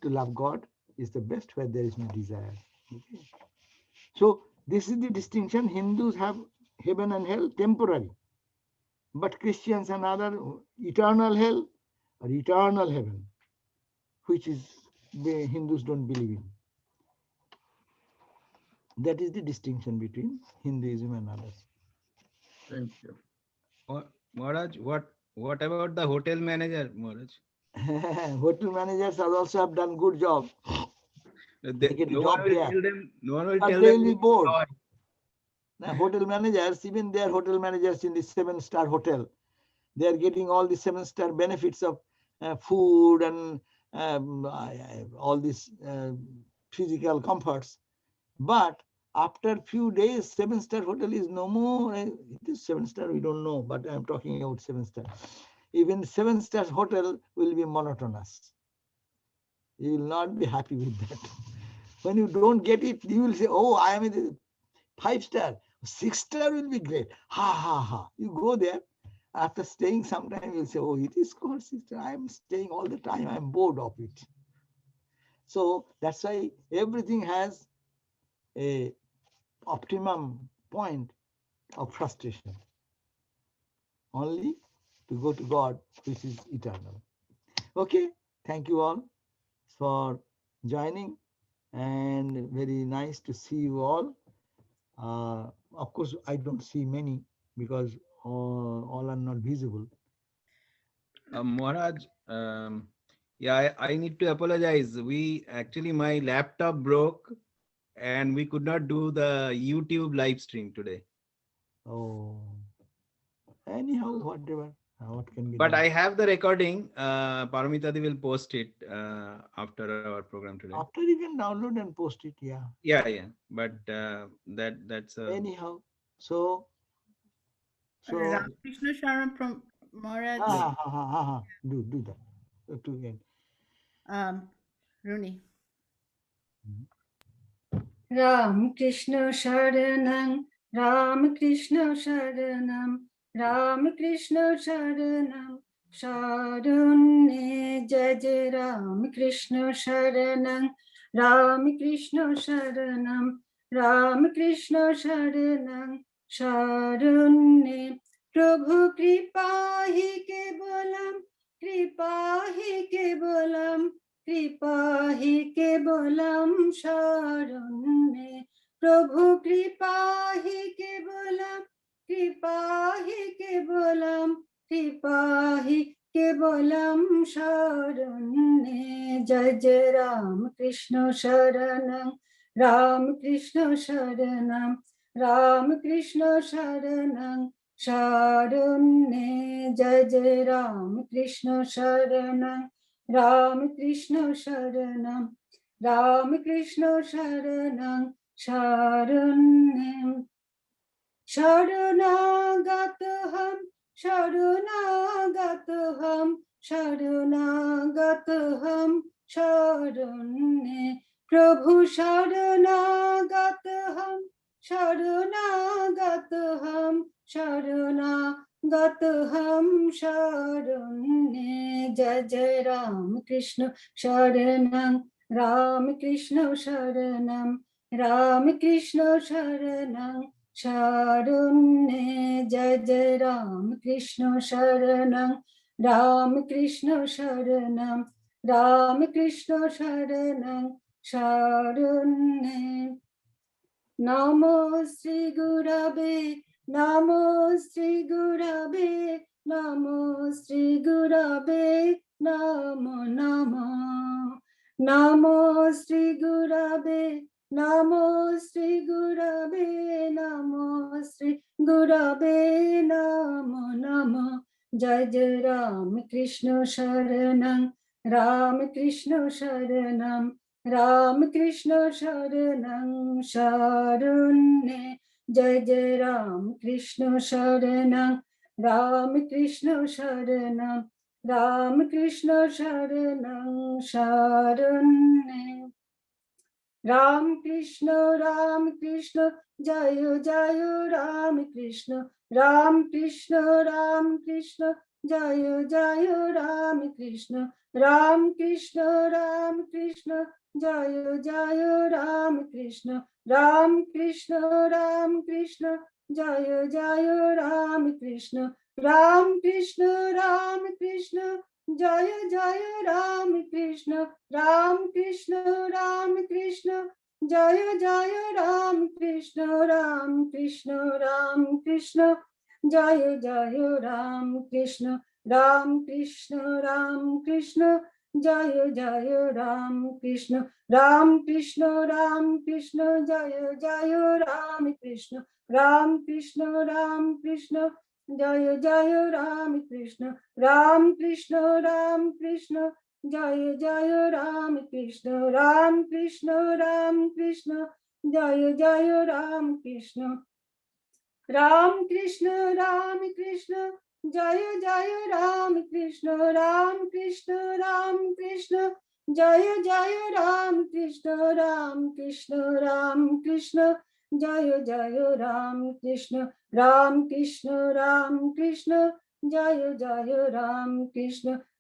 to love God is the best where there is no desire. Okay. So, this is the distinction. Hindus have heaven and hell temporary. But Christians and other eternal hell or eternal heaven, which is the Hindus don't believe in. That is the distinction between Hinduism and others. Thank you. Maharaj, what about the hotel manager, Maharaj? Hotel managers also have done good job. They get a job here. No one will But tell they them. will be bored. Now, hotel managers, even they are hotel managers in the 7-star hotel. They are getting all the 7-star benefits of food and all these physical comforts. But after few days, 7-star hotel is no more. It is 7-star, we don't know, but I'm talking about 7-star. Even 7-star hotel will be monotonous. You will not be happy with that. When you don't get it, you will say, oh, I am in 5-star. 6-star will be great. Ha, ha, ha. You go there. After staying some time, you'll say, oh, it is called 6-star. I'm staying all the time. I'm bored of it. So that's why everything has a optimum point of frustration. Only to go to God, which is eternal. Okay, thank you all for joining, and very nice to see you all. Of course, I don't see many because all are not visible. Maharaj, yeah, I need to apologize. My laptop broke and we could not do the YouTube live stream today. Oh, anyhow, whatever. What can be But done? I have the recording. Paramitadi will post it after our program today. After you can download and post it, yeah. Yeah. But that's Anyhow, so Ramakrishna Sharan from Maharaj. do that to end. Rooney. Ram Krishna Sharanam, Ram Krishna Sharanam, Ram Krishna Sharanam, Sharunne Jaj Ram Krishna Sharanam, Ram Krishna Sharanam, Ram Krishna Sharanam, Sharunne Prabhu Kripa hi kevalam, Kripa hi kevalam, कृपा ही केवलम शरण में प्रभु कृपा ही केवलम कृपा ही केवलम कृपा ही केवलम शरण में जय जय राम कृष्ण शरणं राम कृष्ण शरणं राम कृष्ण शरणं शरण्ये जय जय राम कृष्ण शरणं Ram Krishna Sharanam, Ram Krishna Sharanam, Sharanam, Sharanagatam, Sharanagatam, Sharanagatam, Sharane, Prabhu Sharanagatam, Sharanagatam, Sharanagatam, Sharane, Jai Jai Ram Krishna Sharanam, Ram Krishna Sharanam, Ram Krishna Sharanam, Sharunne Jai Jai Ram Krishna Sharanam, Ram Krishna Sharanam, Ram Krishna Sharanam, Sharunne Namo Sri Gurave, Namo Sri Gurave, Namo Sri Gurave, Namo Namo, Namo Sri Gurave, Namo Sri Gurave, Namo Sri Gurave, Namo Namo, Jai Jai Ram Krishna Sharanam, Ram Krishna Sharanam, Ram Krishna Sharanam Sharunne Jai Jai Ram Krishna Sharanam Ram Krishna Sharanam Ram Krishna Sharanam Sharunne Ram Krishna Jayo Jayo Ram Krishna Jayo Jayo Ram Krishna Ram Krishna Jayo Jayo Ram Krishna Jayo Jayo Ram Krishna Ram Krishna Jayo Jayo Ram Krishna Ram Krishna Jayo Jayo Ram Krishna Jayo Jayo Ram Krishna Jayo Jayo Ram Krishna Jayo Jayo Ram Krishna Jayo Jayo Ram Krishna Jayo Jayo Ram Krishna Jayo Jayo Ram Krishna Ram Krishna Jayo Jayo Ram Krishna Jayo Jayo Ram Krishna Jayo Jayo Ram Krishna Jayo Jayo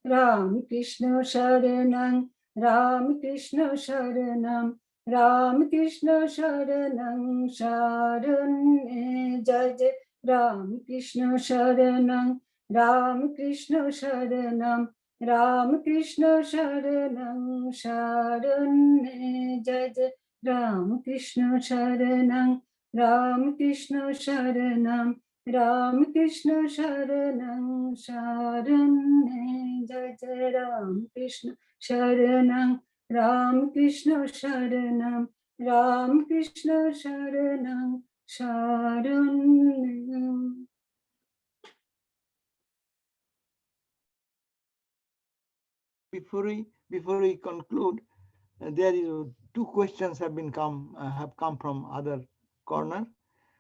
Ram Krishna Sharanam Ram Krishna Sharanam Ram Krishna Sharanam Sharane Jai Jai Ram Krishna Sharanam Ram Krishna Sharanam Ram Krishna Sharanam Sharane Jai Jai Ram Krishna Sharanam Ram Krishna Sharanam Ram Krishna Sharanam Sharane Jai Jai Ram Krishna Sharanam Ram Krishna Sharanam Ram Krishna Sharanam Sharanam before we conclude, there is two questions have come from other corner.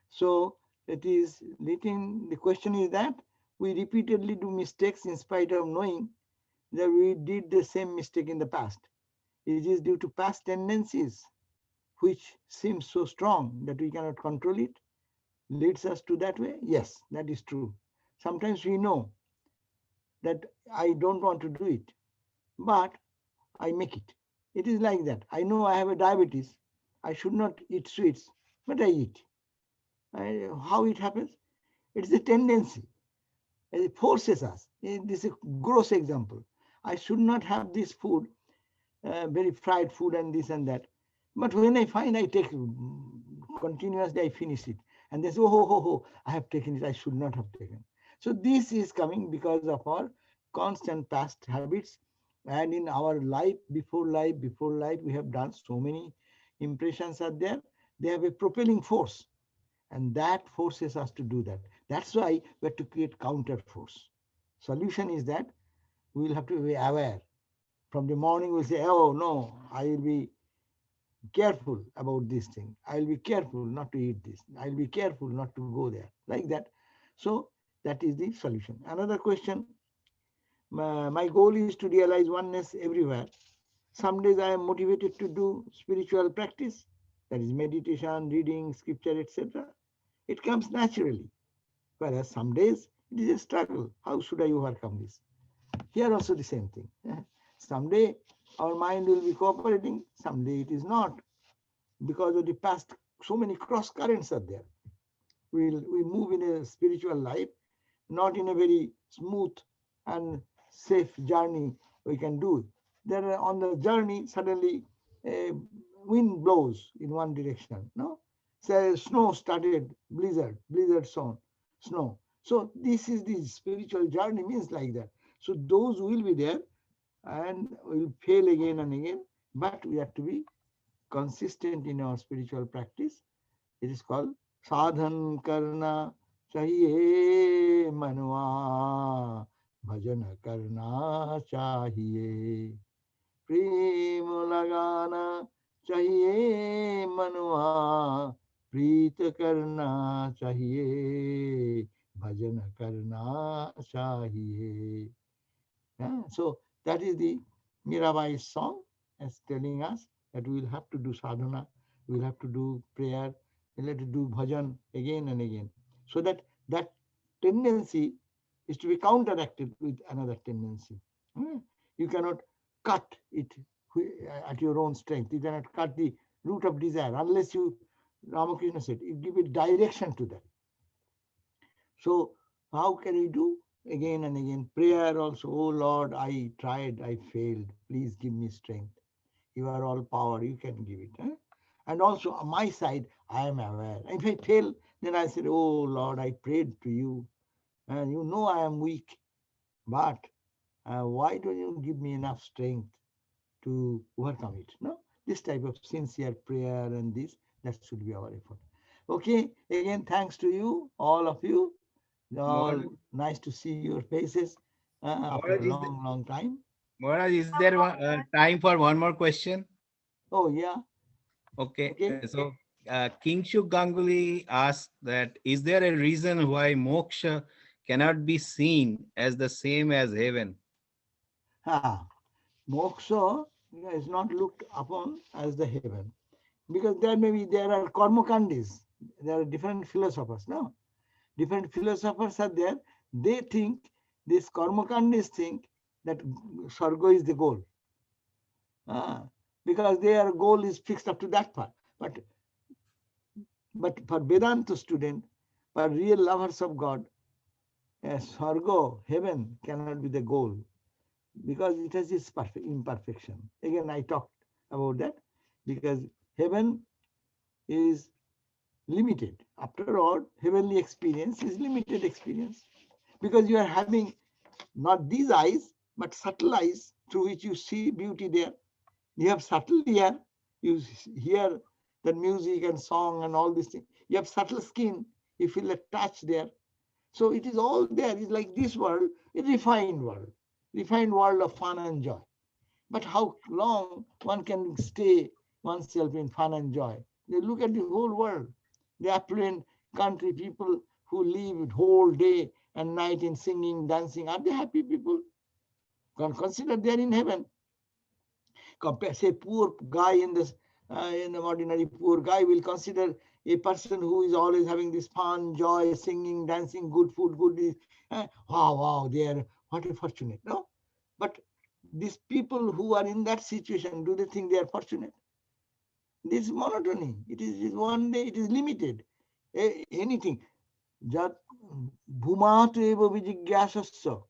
So it is written. The question is that we repeatedly do mistakes in spite of knowing that we did the same mistake in the past. It is due to past tendencies, which seems so strong that we cannot control it, leads us to that way. Yes, that is true. Sometimes we know that I don't want to do it, but I make it. It is like that. I know I have a diabetes. I should not eat sweets, but I eat. How it happens? It's a tendency. It forces us. This is a gross example. I should not have this food, very fried food and this and that. But when I find I take continuously, I finish it. And they say, oh, I have taken it. I should not have taken. So this is coming because of our constant past habits. And in our life, before life, we have done so many impressions are there. They have a propelling force. And that forces us to do that. That's why we have to create counter force. Solution is that we will have to be aware. From the morning, we'll say, oh, no, I will be careful about this thing. I'll be careful not to eat this. I'll be careful not to go there, like that. So that is the solution. Another question, my goal is to realize oneness everywhere. Some days I am motivated to do spiritual practice, that is meditation, reading, scripture, etc. It comes naturally. Whereas some days it is a struggle. How should I overcome this? Here also the same thing. Someday our mind will be cooperating, someday it is not. Because of the past, so many cross currents are there. We move in a spiritual life, not in a very smooth and safe journey we can do. There on the journey, suddenly a wind blows in one direction. No, so snow started, blizzard snow. So this is the spiritual journey means like that. So those will be there and will fail again and again, but we have to be consistent in our spiritual practice. It is called sadhan karna chahiye manwa, bhajan karna chahiye, prem lagana chahiye manwa, preet karna chahiye, bhajan karna chahiye. So that is the Mirabai's song as telling us that we will have to do sadhana, we will have to do prayer, we'll have to do bhajan again and again. So that that tendency is to be counteracted with another tendency. You cannot cut it at your own strength. You cannot cut the root of desire unless you, Ramakrishna said, you give it direction to that. So how can we do? Again and again, prayer also, oh Lord, I tried, I failed. Please give me strength. You are all power, you can give it. And also on my side, I am aware. If I fail, then I said, oh Lord, I prayed to you. And you know I am weak. But why don't you give me enough strength to overcome it? No, this type of sincere prayer and this, that should be our effort. Okay, again, thanks to you, all of you. All nice to see your faces after a long time. Maharaj, is there time for one more question? Oh, yeah. Okay. Okay. So King Shuk Ganguly asked that, is there a reason why moksha cannot be seen as the same as heaven? Moksha is not looked upon as the heaven, because there are karmakandis, there are different philosophers. No, different philosophers are there. They think, these karmakandis think that Sargo is the goal, because their goal is fixed up to that part. But for Vedanta student, for real lovers of God, Sargo, heaven, cannot be the goal, because it has its imperfection. Again, I talked about that, because heaven is limited. After all, heavenly experience is limited experience, because you are having not these eyes, but subtle eyes through which you see beauty there. You have subtle ear, you hear the music and song and all these things. You have subtle skin, you feel a touch there. So it is all there. It's like this world, a refined world of fun and joy. But how long one can stay oneself in fun and joy? You look at the whole world, the affluent country, people who live whole day and night in singing, dancing. Are they happy people? Consider they are in heaven. Compare, say, poor guy in the ordinary poor guy will consider a person who is always having this fun, joy, singing, dancing, good food, good this. Wow, wow, they are what a fortunate. No, but these people who are in that situation, do they think they are fortunate? This monotony. It is one day. It is limited. Anything. Jat bhumatu eva vijigyasasya.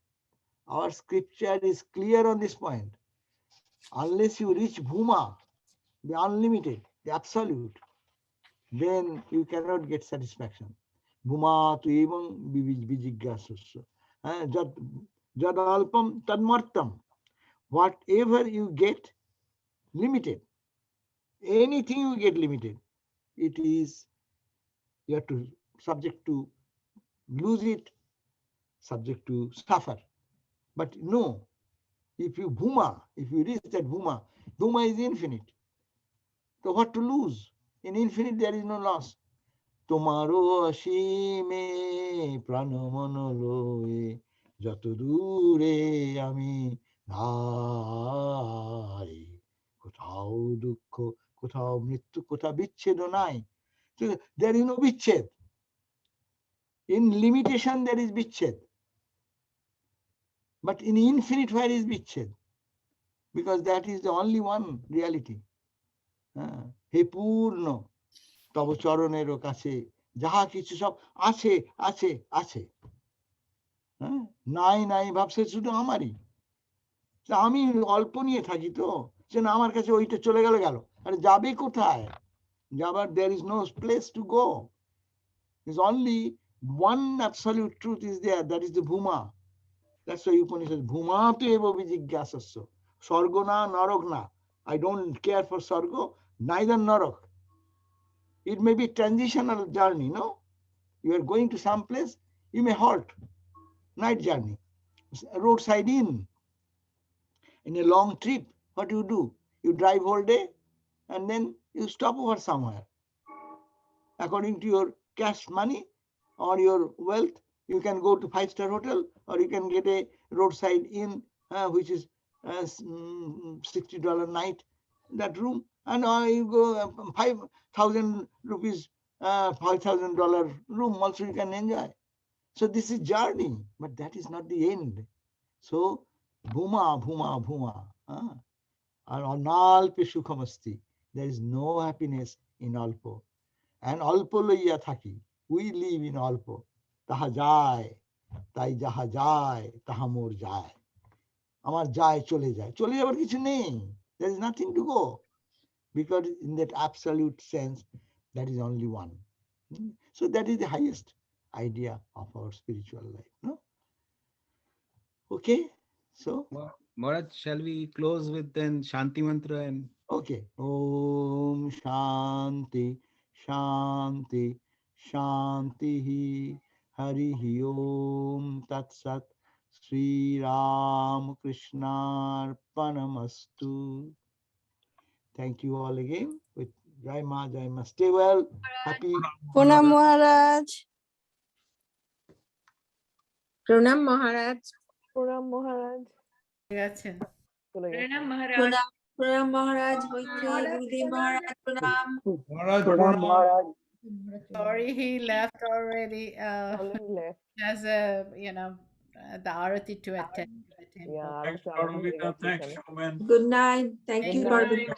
Our scripture is clear on this point. Unless you reach bhuma, the unlimited, the absolute, then you cannot get satisfaction. Bhumatu evam vijigyasasya. Jad alpam tadmartam. Whatever you get, limited. Anything you get limited, it is, you have to subject to lose it, subject to suffer. But no, if you reach that bhuma is infinite. So what to lose? In infinite there is no loss. Tomaro ashime pranamanaloe jatudure ami nai. Kotao dukkho, kotao mrittu, kotao bichchedo nai. So there is no bicched. In limitation there is bicched. But in infinite, where is bicched? Because that is the only one reality. He purno, tabo charonero kache, jaha kichu sab ache, ache, ache. নাই নাই ভাবছে শুধু আমারই, আমি অল্প নিয়ে থাকি তো, সে না আমার কাছে ওইটা চলে গেল গেল, আরে যাবে কোথায়? যাবার, there is no place to go. There's only one absolute truth is there, that is the bhuma. That's why Upanishad, bhumatu eva vijigyasasya. Sargo na, narok na. I don't care for sargo, neither narok. It may be transitional journey, no? You are going to some place, you may halt. Night journey, roadside inn. In a long trip, what do? You drive whole day and then you stop over somewhere. According to your cash money or your wealth, you can go to 5-star hotel, or you can get a roadside inn, which is $60 night, that room, and you go 5,000 rupees, $5,000 room also you can enjoy. So this is journey, but that is not the end. So bhuma, bhuma, bhuma. Analpe sukhamasti. There is no happiness in alpo. And alpo loiya thaki. We live in alpo. Taha jai, tai jaha jai, taha mor jai. Amar jai chole jai. Chole jabar kichu nei. There is nothing to go. Because in that absolute sense, that is only one. So that is the highest idea of our spiritual life. No? Okay? So? Maharaj, shall we close with then Shanti Mantra and... Okay. Om Shanti, Shanti, Shanti. Harihi Om Tat Sat. Sri Ram Krishna Arpanamastu. Thank you all again. With Jai Ma, Jai Ma. Stay well. Happy. Pranam Maharaj. Pranam Maharaj. Pranam Maharaj. ঠিক আছে Pranam Pranam Maharaj. Gurudev Maharaj. Pranam. Pranam Maharaj. sorry he left already Already left. has a the arati to attend to the temple. Yeah, Thanks, that's Paramita. Thanks, Showman. Good night. Thank Thank you, you. Parvita.